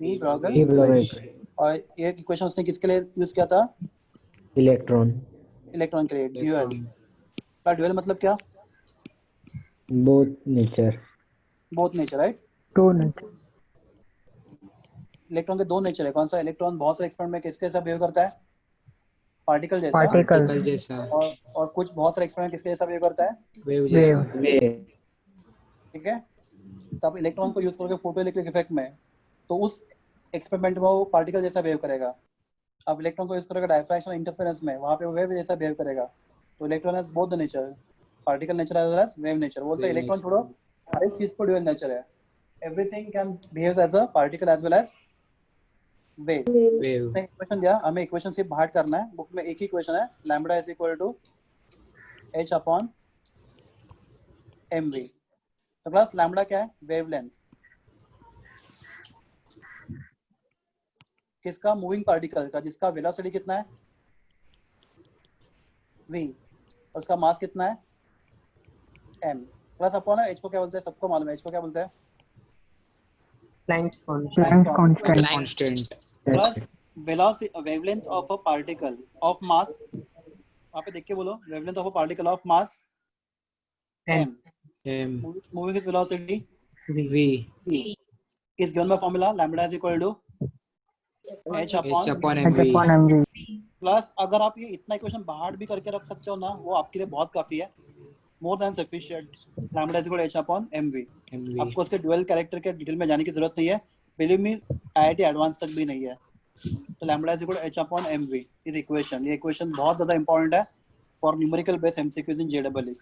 de Broglie D. Broglie. equation। और ये equation उसने किसके लिए use किया था? Electron. इलेक्ट्रॉन के लिए। ड्यूअल का ड्यूअल मतलब क्या? Both nature. Both nature, right? Two nature. Electron के दो नेचर है। कौन सा? इलेक्ट्रॉन बहुत सारे एक्सपेरिमेंट में किसके साथ बिहेव करता है? पार्टिकल जैसा। पार्टिकल जैसा। और कुछ बहुत सारे एक्सपेरिमेंट किसके जैसा बिहेव करता है? वेव जैसा। Wave. ठीक है। तो आप इलेक्ट्रॉन को यूज करोगे फोटो इलेक्ट्रिक इफेक्ट में, तो उस एक्सपेरिमेंट में वो पार्टिकल जैसा बिहेव करेगा। आप इलेक्ट्रॉन को यूज करोगे डायफ्रैक्शन और इंटरफेरेंस में, वहां पे वो वेव जैसा बिहेव करेगा। तो electron has both the nature, particle nature as well as wave nature. बोलते हैं इलेक्ट्रॉन छोड़ो, हर एक चीज को ड्यूअल नेचर है। Everything can behave as a particle as well as wave. Wave. Equation दिया हमें, इक्वेशन सिर्फ बाहर करना है। बुक में एक ही इक्वेशन है, lambda is equal to h upon mv। तो क्लास लैम्बडा क्या है? वेवलेंथ। किसका? मूविंग पार्टिकल का, जिसका वेलोसिटी कितना है? v, और उसका मास कितना है? m। प्लस अपॉन है, h को क्या बोलते हैं? सबको मालूम है h को क्या बोलते हैं? Planck's Planck constant. Constant. Plus velocity, wavelength of a particle of mass, वहां पे देख के बोलो, wavelength of a particle of mass m M. moving with velocity V. v is given by formula lambda is equal to h H upon upon H M V. Upon M V. Plus अगर आप ये इतना equation बाहर भी करके रख सकते हो ना, वो आपके लिए बहुत काफी है, more than sufficient. lambda is equal to h upon mv। आपको उसके ड्यूअल कैरेक्टर के डिटेल में जाने की जरूरत नहीं है, बिलीव मी, आईआईटी एडवांस तक भी नहीं है। तो lambda is equal to h upon mv is equation. ये इक्वेशन बहुत ज्यादा इंपॉर्टेंट है for numerical based MCQs in JW.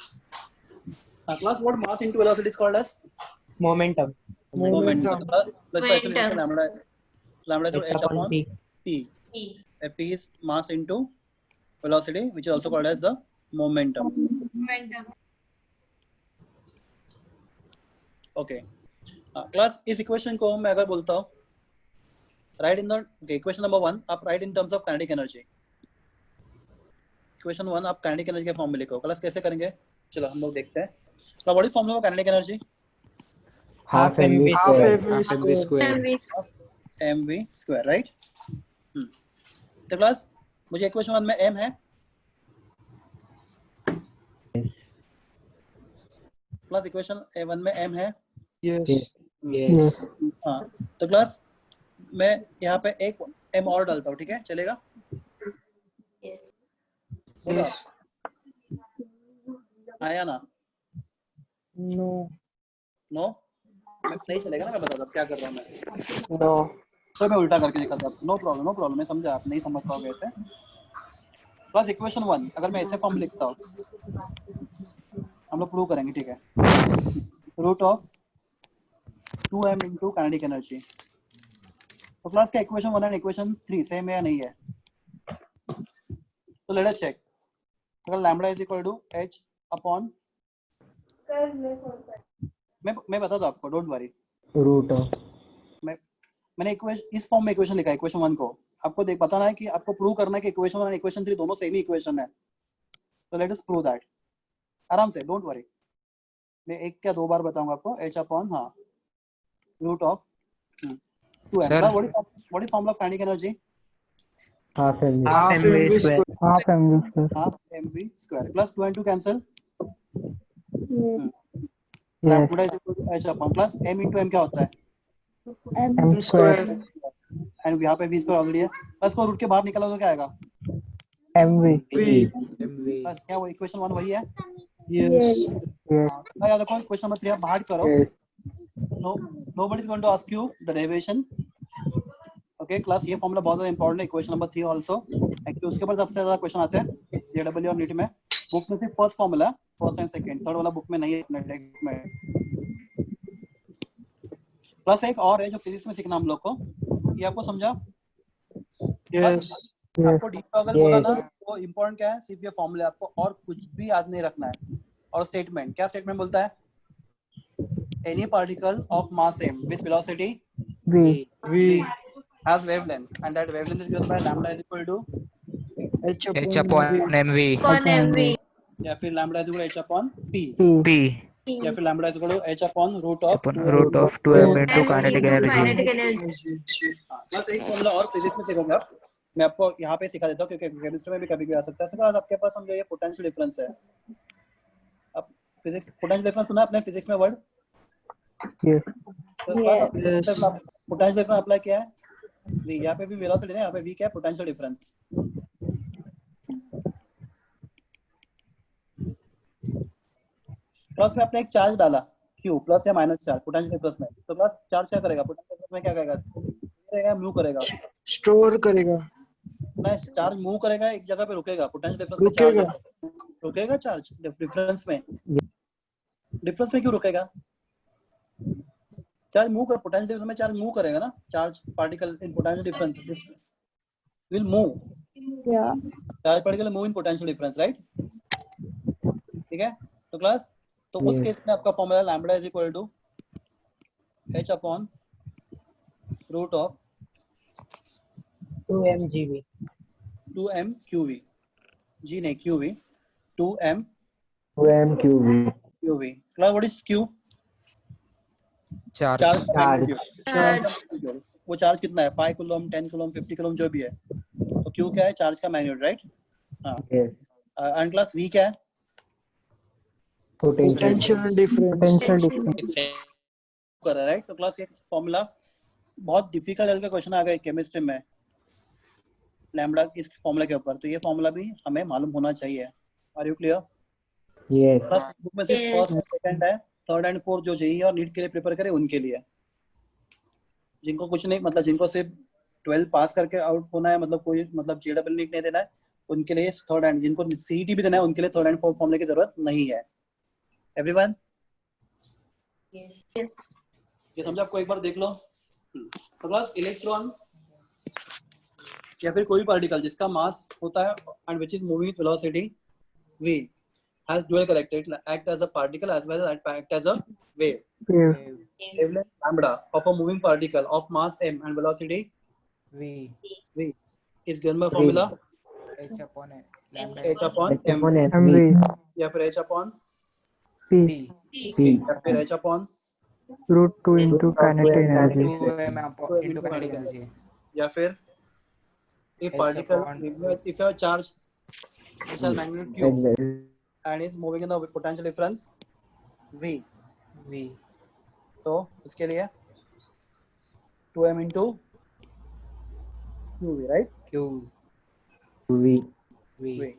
Plus what mass into velocity is called as momentum. momentum. Plus by actually lambda is equal to h upon p। p. P is mass into velocity, which is also called as the momentum. Okay. Class इस equation को मैं अगर बोलता हूँ, write in the equation number 1 आप write in terms of kinetic energy। Equation 1 आप kinetic energy के form में लिखो। क्लास कैसे करेंगे? चलो हम लोग देखते हैं। तो what is formula for kinetic energy? Half mv Half square. mv half M V square. Square. mv square, राइट? तो क्लास मुझे इक्वेशन 1 में m है, प्लस इक्वेशन 1 में m है। Yes. यस। हाँ, तो क्लास मैं यहाँ पे एक m और डालता हूँ, ठीक है? चलेगा? बोलो Yes. आया ना? No. नो नहीं चलेगा ना? मैं बताता हूँ क्या कर रहा हूँ मैं। नो। तो मैं उल्टा करके निकलता हूँ। नो प्रॉब्लम, मैं समझा, आप नहीं समझ पाओगे ऐसे। प्लस इक्वेशन 1 अगर मैं ऐसे फॉर्म लिखता हूँ, हम लोग प्रूव करेंगे, ठीक है? Root of 2m into kinetic energy. तो क्लास का इक्वेशन 1 एंड इक्वेशन 3 सेम है या नहीं है? तो लेट अस चेक. अगर lambda is equal to h upon, मैं बता दूं आपको, डोंट वरी. रूट ऑफ मैंने इक्वेशन इस फॉर्म में इक्वेशन लिखा है इक्वेशन 1 को. आपको देख बताना है कि आपको प्रूव करना है कि इक्वेशन 1 और इक्वेशन 3 दोनों सेम ही इक्वेशन है. तो लेट अस प्रूव दैट आराम से, डोंट वरी. मैं एक क्या दो बार बताऊंगा आपको. h upon root of 2m. Sir. What is formula of kinetic energy? Half M half mv square. half mv square. Half mv square plus 2 into cancel. Yes. Lambda is equal to h upon plus m into m क्या होता है? M m square. And यहाँ पे v square already है. Plus को root के बाहर निकालो तो क्या आएगा? mv. MV. बस क्या वो इक्वेशन 1 वही है? Yes. हाँ याद रखो इक्वेशन नंबर 3 आप बाहर करो. Nobody is going to ask you the derivation. Okay class, ये फॉर्मूला बहुत ज्यादा इंपॉर्टेंट है. इक्वेशन नंबर 3 आल्सो एक्चुअली उसके ऊपर सबसे ज्यादा क्वेश्चन आते हैं जेडब्ल्यू और नीट में. बुक में सिर्फ first formula, first and second, third वाला बुक में नहीं है अपने टेक्स्ट में. प्लस एक और है जो फिजिक्स में सीखना हम लोग को. ये आपको समझा? Yes. आपको डी अगर बोला ना तो इंपॉर्टेंट क्या है? सिर्फ ये फॉर्मूला, आपको और कुछ भी याद नहीं रखना है. और स्टेटमेंट, क्या स्टेटमेंट बोलता है? Any particle of mass m with velocity v. has wavelength and that wavelength is given by lambda is equal to h H upon upon MV. upon MV. या फिर lambda is equal to h upon p P. या फिर lambda is equal to h upon root of Upon root of 2m into kinetic energy. Kinetic energy. बस एक formula और physics में सीखोगे आप. मैं आपको यहाँ पे सिखा देता हूँ क्योंकि केमिस्ट्री में भी कभी भी आ सकता है. सर आपके पास समझो ये पोटेंशियल डिफरेंस है. अब फिजिक्स पोटेंशियल डिफरेंस सुना आपने फिजिक्स में word? Yes. Potential difference apply किया है. v यहाँ पे भी वेलोसिटी है, यहाँ पे v क्या है? Potential difference. प्लस में आपने एक चार्ज डाला q प्लस या माइनस चार्ज पोटेंशियल डिफरेंस में. तो प्लस चार्ज क्या करेगा? पोटेंशियल डिफरेंस में क्या करेगा? मूव करेगा. Store करेगा. ना चार्ज मूव करेगा, एक जगह पे रुकेगा. पोटेंशियल डिफरेंस में चार्ज रुकेगा. रुकेगा. चार्ज डिफरेंस में क्यों रुकेगा? चार्ज मूव कर, पोटेंशियल डिफरेंस में चार्ज मूव करेगा ना. Charge particle in potential difference will move. Yeah. Charge particle move in potential difference, right? ठीक है. तो क्लास, तो उस Yes. केस में आपका formula lambda is equal to h upon root of 2m gv. 2m qv. g नहीं qv. 2m 2m qv. qv. Class what is q? Charge. Charge. वो charge कितना है? 5 कूलम, 10 कूलम, 50 कूलम जो भी है. तो q क्या है? चार्ज का मैग्नीट्यूड, राइट? हाँ. Yes. एंड क्लास v क्या है? Potential difference. कर रहा है, राइट? तो क्लास ये फॉर्मूला बहुत डिफिकल्ट लेवल का क्वेश्चन आ गया केमिस्ट्री में लैम्बडा इस फॉर्मूला के ऊपर. तो ये फॉर्मूला भी हमें मालूम होना चाहिए. Are you clear? Yes. Plus book में सिर्फ Yes. फर्स्ट सेकंड है, थर्ड एंड फोर्थ जो जेईई और नीट के लिए प्रिपेयर करे उनके लिए. जिनको कुछ नहीं, मतलब जिनको सिर्फ 12 पास करके आउट होना है, मतलब कोई मतलब जेडब्ल्यू नीट नहीं देना है, उनके लिए थर्ड एंड, जिनको सीईटी भी देना है उनके लिए थर्ड एंड फोर्थ फॉर्मूले की जरूरत नहीं है. एवरीवन ये समझा? आपको एक बार देख लो. तो क्लास इलेक्ट्रॉन या फिर कोई पार्टिकल जिसका मास होता है and which is moving with velocity v has dual character, act as a particle as well as act as a wave. Wavelength lambda of a moving particle of mass m and velocity V. is given by formula H upon lambda. h upon H m upon mv. या फिर h upon p. P. या फिर h upon Root 2 into kinetic energy. 2m into kinetic energy. या फिर if H particle upon- if you have charge which has magnitude q Exactly. and is moving in the potential difference v, V. तो इसके लिए 2m into qv, right? Q. V. V. v.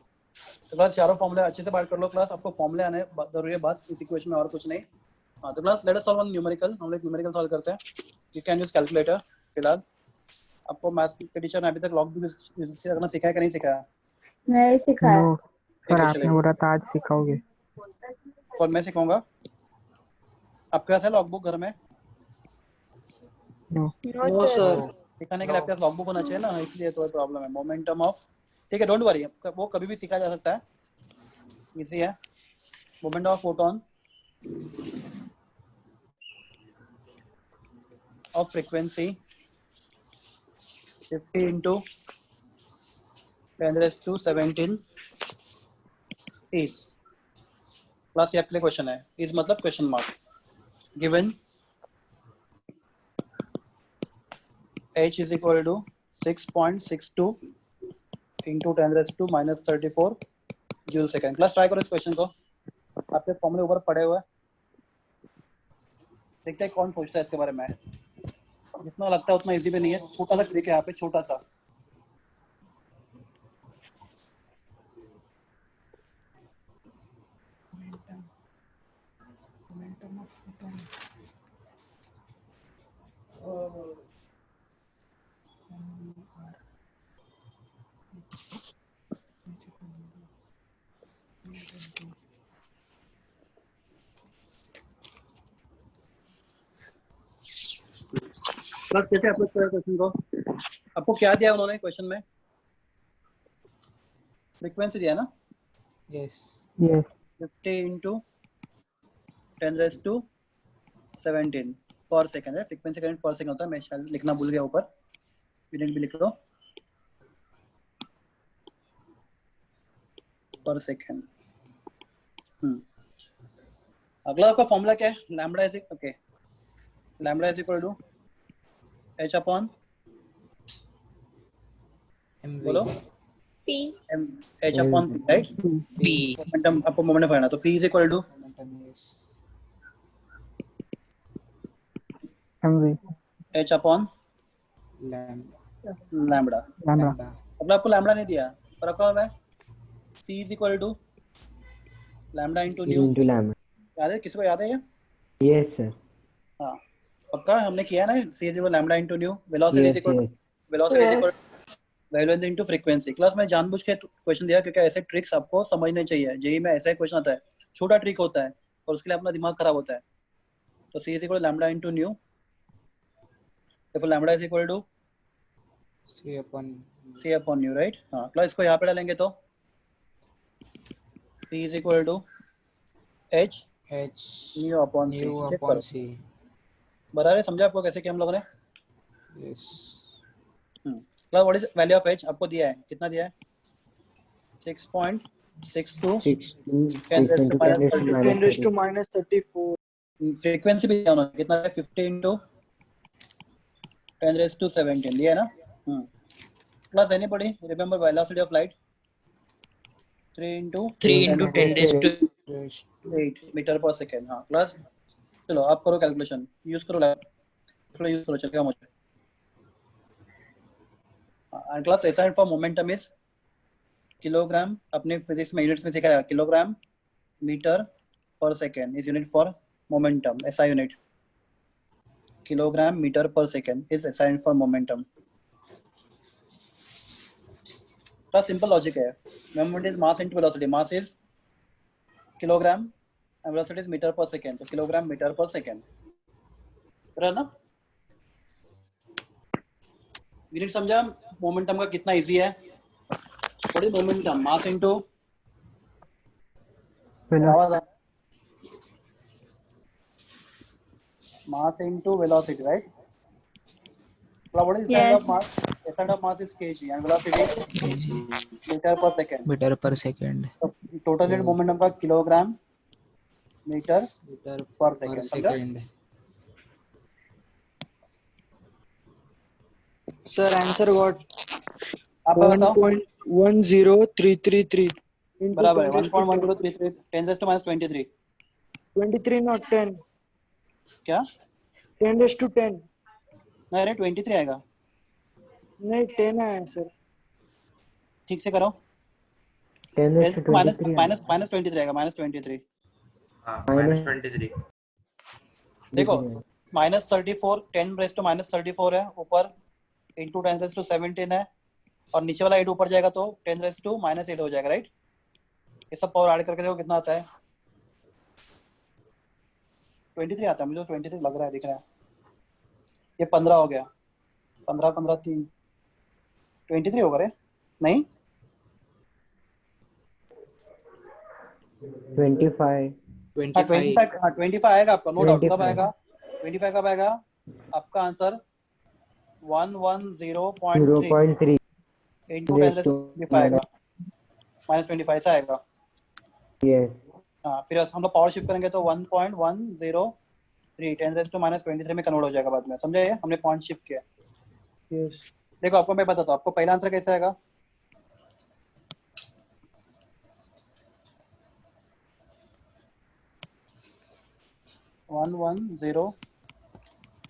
तो class चारों फॉर्मूले अच्छे से बात कर लो. क्लास आपको फॉर्मूले आने जरूरी है बस इस इक्वेशन में, और कुछ नहीं. हाँ तो class let us solve one numerical. हम लोग न्यूमेरिकल सॉल्व करते हैं. You can use calculator. फिलहाल आपको मैथ्स के टीचर ने अभी तक लॉग बुक करना सिखाया कि नहीं सिखाया? नहीं सिखाया. No. सर आपने बोला था आज No. No, sir. दिखाने के लिए आपके पास लॉगबुक होना चाहिए ना, इसलिए थोड़ा प्रॉब्लम है। मोमेंटम ऑफ, ठीक है, डोंट वरी, वो कभी भी सीखा जा सकता है, इजी है। Momentum of photon of frequency 50 into 10 raised to 17 is, class ये आपके लिए क्वेश्चन है, इज मतलब question mark. Given h is equal to 6.62 into 10 raised to minus 34 joule second. Class try करो इस क्वेश्चन को, आपके फॉर्मूले ऊपर पड़े हुए हैं, देखते हैं कौन सोचता है इसके बारे में। जितना लगता है उतना इजी भी नहीं है, छोटा सा ट्रिक है यहाँ पे, छोटा सा। बस कैसे अप्रोच करें क्वेश्चन को? आपको क्या दिया उन्होंने क्वेश्चन में? फ्रीक्वेंसी दिया ना, Yes. Yes. 50 into 10 raised to 17 पर सेकंड है। फ्रीक्वेंसी करंट पर सेकंड होता है, मैं शायद लिखना भूल गया ऊपर, यूनिट भी लिख लो, पर सेकंड। अगला आपका फॉर्मूला क्या है? Lambda is okay, lambda is equal to h upon, MV. बोलो, P. h upon p, right? P. Momentum, आपको मोमेंटम फाइंड, तो p is equal to Momentum is MV. h upon lambda. Lambda. Lambda. Lambda. अब आपको lambda नहीं दिया, पर आपका है c is equal to lambda into nu. into lambda. याद है, किसी को याद है ये? Yes, sir. हाँ पक्का, हमने किया ना, c is equal lambda into new, velocity is Yes, equal, yes. Velocity is equal wavelength into frequency. Class में जानबूझ के क्वेश्चन दिया क्योंकि ऐसे ट्रिक्स आपको समझने चाहिए, जेई में ऐसा क्वेश्चन आता है, छोटा ट्रिक होता है और उसके लिए अपना दिमाग खराब होता है। तो c is equal lambda into nu, तो lambda is equal to C upon c upon nu, right? हाँ क्लास इसको यहाँ पे डालेंगे तो p is equal to h H nu upon c। nu check upon करो, C. बराबर है? समझा आपको कैसे किया हम लोगों ने? Yes. Class what is value of h आपको दिया है, कितना दिया है? 6.62 6 to 10 6 raised into to 10 raised to minus 10 raised to 30. minus 34. Frequency भी दिया उन्होंने, कितना है? 50 into 10 raised to 17 दिया है ना। Class anybody remember velocity of light? 3 into 3 into 10 raised to Raised 8 metre per second. हाँ क्लास चलो आप करो कैलकुलेशन, यूज करो लैब, यूज करो, चलेगा मुझे। And class SI for momentum is kilogram, अपने फिजिक्स में यूनिट्स में सिखाया, kilogram metre per second is unit for momentum, SI unit. Kilogram metre per second is SI for momentum. तो simple logic है, moment is mass into velocity, mass is kilogram and velocity is metre per second, तो kilogram metre per second, है ना? Unit समझा momentum का कितना easy है? What is momentum? Mass into Velocity. mass into velocity, right? So what is the standard of Yes. mass? The standard of mass is kg and velocity is kg. meter per second. Meter per second. So total unit momentum का kilogram metre Meter per per second, समझा? second. Sir, answer got आप बताओ। 1.10333 into बराबर है 10 raised to 1.1033 10 raised to minus 23 23, not 10. क्या? 10 raised to 10. नहीं 23 आएगा, नहीं 10 आया सर. ठीक से करो। 10 raised to minus 23. Minus minus 23 आएगा, माइनस 23। -23. देखो माइनस 34 10 रेस टू माइनस 34 है ऊपर, इंटू 10 रेस टू 17 है, और नीचे वाला 8 ऊपर जाएगा तो 10 रेस टू माइनस 8 हो जाएगा, राइट? ये सब पावर ऐड करके देखो कितना आता है, 23 आता है मुझे, 23 लग रहा है, दिख रहा है। ये 15 हो गया, 15 15 3 23 होगा रे, नहीं 25 हाँ 25 25, हाँ 25 आएगा आपका, नो डाउट। कब 25 आएगा 25? कब आएगा आपका आंसर? 110.3 0.3 इंटू 10 to 25 आएगा, -25 से आएगा। yes हाँ फिर हम लोग पावर शिफ्ट करेंगे तो 1.103 10⁻23 में कन्वर्ट हो जाएगा बाद में, समझे? ये हमने पॉइंट शिफ्ट किया। Yes. देखो आपको मैं बताता हूँ, आपको पहला आंसर कैसे आएगा? One one zero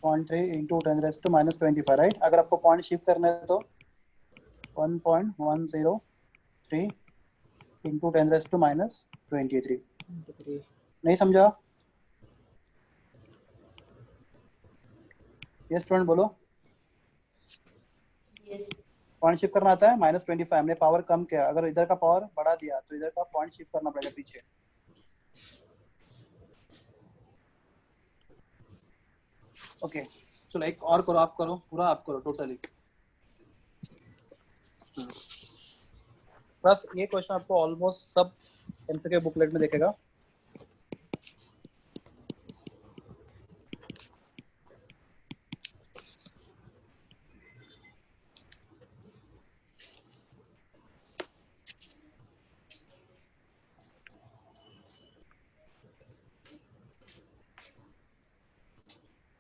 point three into 10⁻25, right? अगर आपको पॉइंट शिफ्ट करना है तो 1.103 इंटू 10⁻23। नहीं समझा? ये स्टूडेंट बोलो, पॉइंट शिफ्ट करना आता है? -25 हमने पावर कम किया, अगर इधर का पावर बढ़ा दिया तो इधर का पॉइंट शिफ्ट करना पड़ेगा पीछे। ओके चलो एक और करो, आप करो पूरा, आप करो टोटली। बस ये क्वेश्चन आपको ऑलमोस्ट सब एमसीक्यू बुकलेट में देखेगा।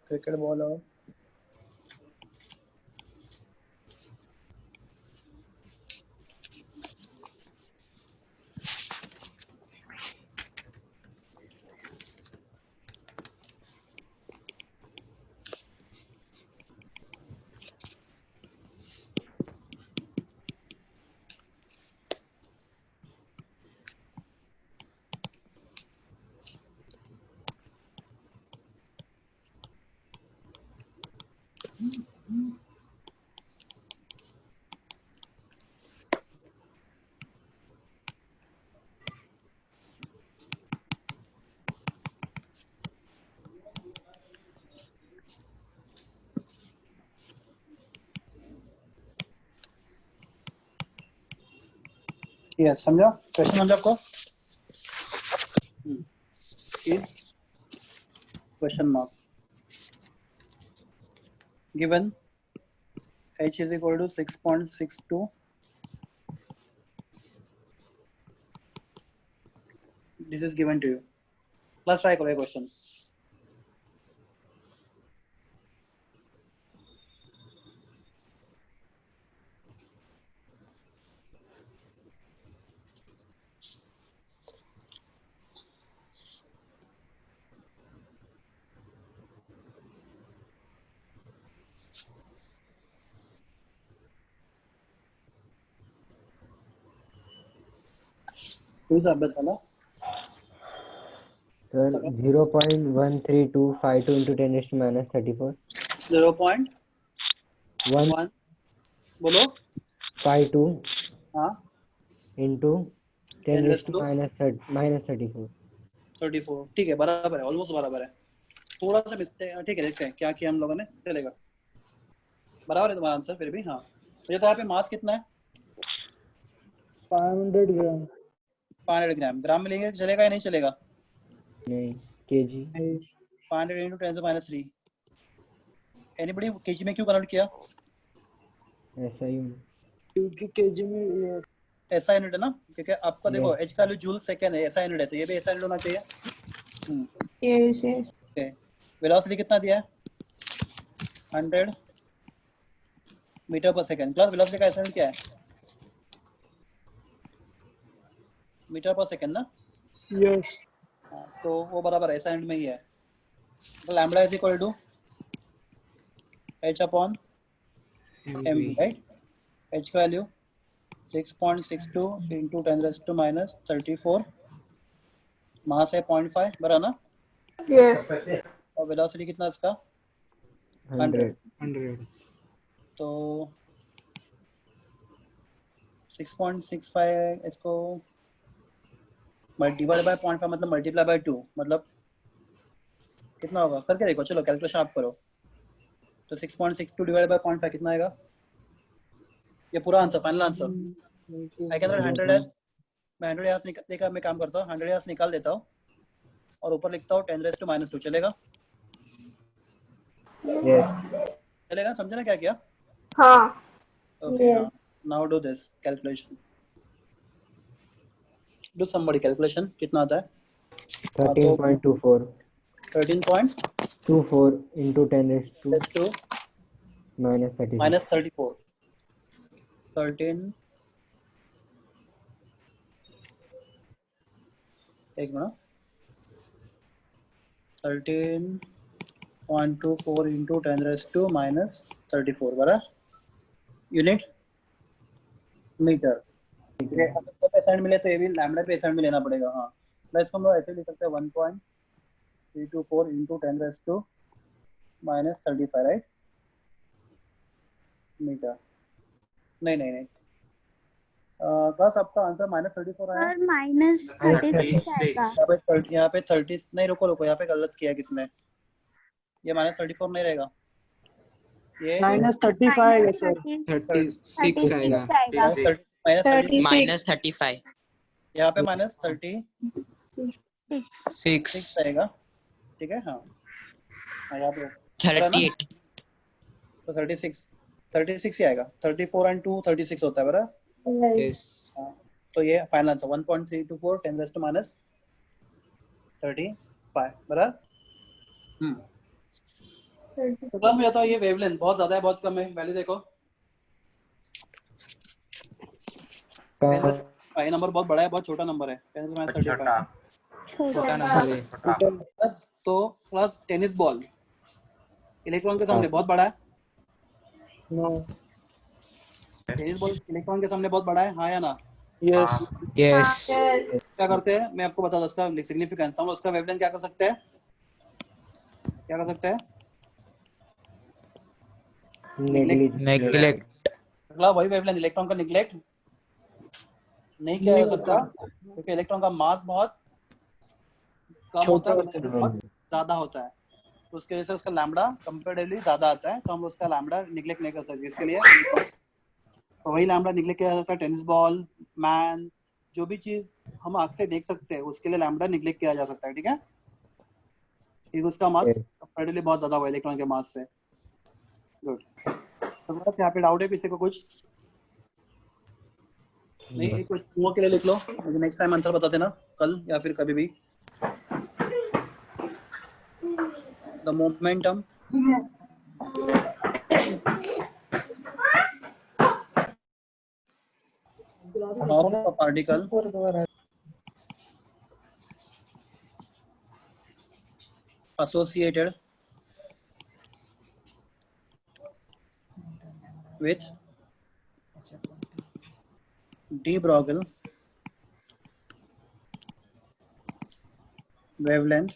क्रिकेट बॉल ऑफ यस, समझा क्वेश्चन? समझा आपको? Is question mark given h is equal to 6.62, this is given to you. Let's try करो ये क्वेश्चन। तुझा अभ्यास झाला? sir 0.13252 into 10⁻34 0.1 बोलो 52 हाँ into 10⁻34 34, ठीक है बराबर है, ऑलमोस्ट बराबर है। थोड़ा सा मिस्टेक, ठीक है देखते हैं क्या किया हम लोगों ने, चलेगा बराबर है तुम्हारा आंसर फिर भी। हाँ मुझे तो यहाँ पे मास कितना है? 500 ग्राम। 500 ग्राम। ग्राम में लेंगे चलेगा या नहीं चलेगा? नहीं kg 500 into 10⁻3। एनीबॉडी केजी में क्यों कन्वर्ट किया? ऐसा ही क्योंकि केजी में ऐसा यूनिट है ना, क्योंकि आपका देखो एच का वैल्यू जूल सेकंड है, ऐसा यूनिट है तो ये भी ऐसा यूनिट होना चाहिए। Yes, yes. ओके वेलोसिटी कितना दिया है? 100 मीटर पर सेकंड। क्लास वेलोसिटी का यूनिट क्या है? मीटर पर सेकंड ना? यस हाँ, तो वो बराबर है, ऐसा यूनिट में ही है। तो lambda is equal to h upon mv, right? h का वैल्यू 6.62 into 10⁻34, मास है 0.5 बराबर ना? Yes. और वेलोसिटी कितना इसका? 100 तो 6.65 इसको डिवाइड बाय 0.5 मतलब मल्टीप्लाई बाय 2, मतलब कितना होगा? करके देखो, चलो कैलकुलेशन आप करो। तो 6.62 डिवाइड बाय 0.5 कितना आएगा? ये पूरा answer, final answer. I can write 100 as, मैं 100 यहाँ से निकाल, मैं काम करता हूँ 100 यहाँ से निकाल देता हूँ और ऊपर लिखता हूँ 10⁻²। चलेगा? Yes. चलेगा? समझे ना क्या किया? हाँ। Okay, Yes. now do this calculation. Do somebody calculation. कितना आता है? 13.24. 13.24 into 10⁻² minus 36. minus 34. 13. एक मिनट. 13.24 into 10⁻² minus 34 बराबर. Unit metre. ठीक है, अगर परसेंट मिले तो ये भी लैम्डा पे परसेंट में लेना पड़ेगा. हाँ, प्लस हम लोग ऐसे लिख सकते हैं 1.324 into 10⁻² minus 35, राइट? मीटर. नहीं क्लास आपका आंसर -34 आया. और -36 आएगा। यहाँ पे 30 नहीं, रुको यहाँ पे गलत किया किसने. ये -34 नहीं रहेगा, ये -35 आएगा सर। 36 आएगा। -35 यहाँ पे -36 6 आएगा. ठीक है. हाँ, यहाँ पे 38 तो 36 ही आएगा. 34 and 2 36 होता है बराबर. Yes. yes तो ये फाइनल आंसर 1.324 10⁻⁻35 बराबर. तो क्लास में बताओ ये वेवलेंथ बहुत ज्यादा है बहुत कम है? वैल्यू देखो, ये नंबर बहुत बड़ा है बहुत छोटा नंबर है. 10⁻35 छोटा नंबर है. प्लस तो प्लस टेनिस बॉल इलेक्ट्रॉन के सामने बहुत बड़ा है. No. टेनिस बॉल इलेक्ट्रॉन के सामने बहुत बड़ा है, हाँ या ना? Yes. yes क्या करते हैं मैं आपको बता दूं उसका सिग्निफिकेंस. हम उसका वेवलेंथ क्या कर सकते हैं? neglect अगला वही वेवलेंथ, इलेक्ट्रॉन का निगलेक्ट नहीं किया जा सकता क्योंकि इलेक्ट्रॉन का मास बहुत कम होता है, बहुत ज्यादा होता है. तो उसके वजह से उसका लैम्बडा कंपैरेटिवली ज्यादा आता है, तो हम उसका लैम्बडा निगलेक्ट नहीं कर सकते. इसके लिए तो वही लैम्बडा निगलेक्ट किया जा सकता है. टेनिस बॉल, मैन, जो भी चीज हम आंख से देख सकते हैं उसके लिए लैम्बडा निगलेक्ट किया जा सकता है. ठीक है, क्योंकि उसका मास कंपैरेटिवली बहुत ज्यादा हुआ इलेक्ट्रॉन के मास से. गुड. तो बस यहाँ पे डाउट है किसी को? कुछ नहीं, कुछ वो के लिए लिख लो, मुझे नेक्स्ट टाइम आंसर बता देना कल या फिर कभी भी. The momentum of a particle associated with de Broglie wavelength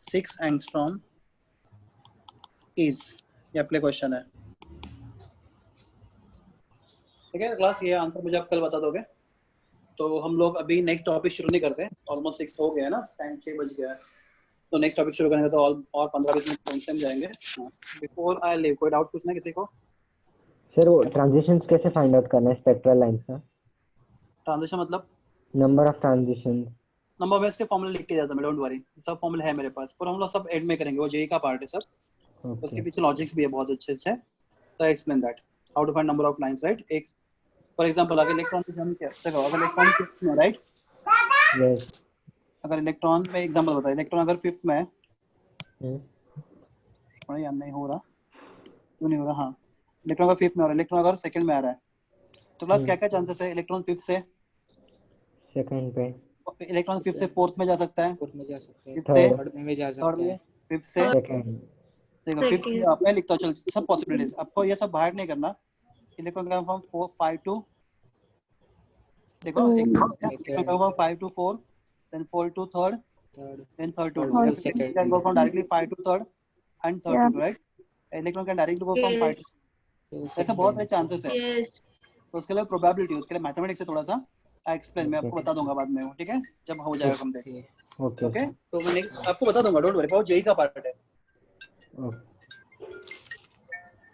6 angstrom is. ये अगले क्वेश्चन है. ठीक है क्लास, ये आंसर मुझे आप कल बता दोगे. तो हम लोग अभी नेक्स्ट टॉपिक शुरू नहीं करते, ऑलमोस्ट 6 हो गया है ना, टाइम 6 बज गया है. तो नेक्स्ट टॉपिक शुरू करेंगे तो और 15-20 मिनट में जाएंगे. बिफोर आई लीव, कोई डाउट पूछना है किसी को? सर वो ट्रांजिशंस कैसे फाइंड आउट करना है स्पेक्ट्रल लाइंस का? ट्रांजिशन मतलब number of transitions. Number base के फॉर्मूला लिख के जाता मैं, डोंट वरी, सब फॉर्मूला है मेरे पास, पर हम लोग सब ऐड में करेंगे, वो जेई का पार्ट है सब. उसके पीछे लॉजिक्स भी है बहुत अच्छे अच्छे. तो explain that how to find number of lines, right? एक फॉर एग्जांपल अगर इलेक्ट्रॉन की हम क्या देखो, अगर इलेक्ट्रॉन फिफ्थ में, राइट? यस. अगर इलेक्ट्रॉन में एग्जांपल बता, इलेक्ट्रॉन अगर फिफ्थ में याद नहीं हो रहा, क्यों नहीं हो रहा? हाँ, इलेक्ट्रॉन का फिफ्थ में और इलेक्ट्रॉन अगर सेकंड में आ रहा है तो क्लास क्या क्या चांसेस है इलेक्ट्रॉन फिफ्थ से सेकंड पे? इलेक्ट्रॉन फिफ्थ से फोर्थ में जा सकता है, फोर्थ में जा सकते हैं, फिफ्थ से थर्ड में जा थर्ड सकते में, हैं, फिफ्थ से सेकंड. देखो फिफ्थ में मैं लिखता हूँ, चल सब पॉसिबिलिटीज, आपको ये सब बाहर नहीं करना. इलेक्ट्रॉन का फॉर्म 4 5 टू, देखो इलेक्ट्रॉन का form 5 to 4, then 4 to third, then third to second, can go from directly 5 to third and third to, right? Electron can directly go from 5 to, ऐसे बहुत सारे चांसेस है. तो उसके लिए प्रोबेबिलिटी, उसके लिए मैथमेटिक्स से थोड़ा सा एक्सप्लेन मैं आपको बता दूंगा बाद में, ठीक है, जब हो जाएगा कंप्लीट. ओके, तो मैं आपको बता दूंगा, डोंट वरी, बहुत जेई का पार्ट है.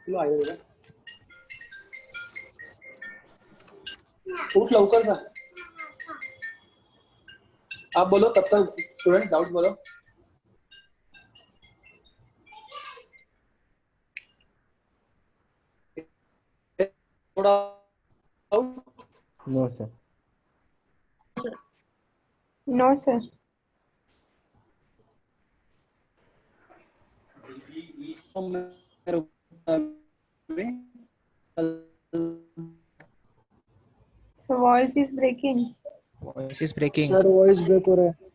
चलो आगे बेटा, उठ लवकर जा. आप बोलो तब तक स्टूडेंट्स डाउट बोलो. थोड़ा No, sir. No, sir. So voice is breaking. Voice is breaking. Sir voice break हो रहा है.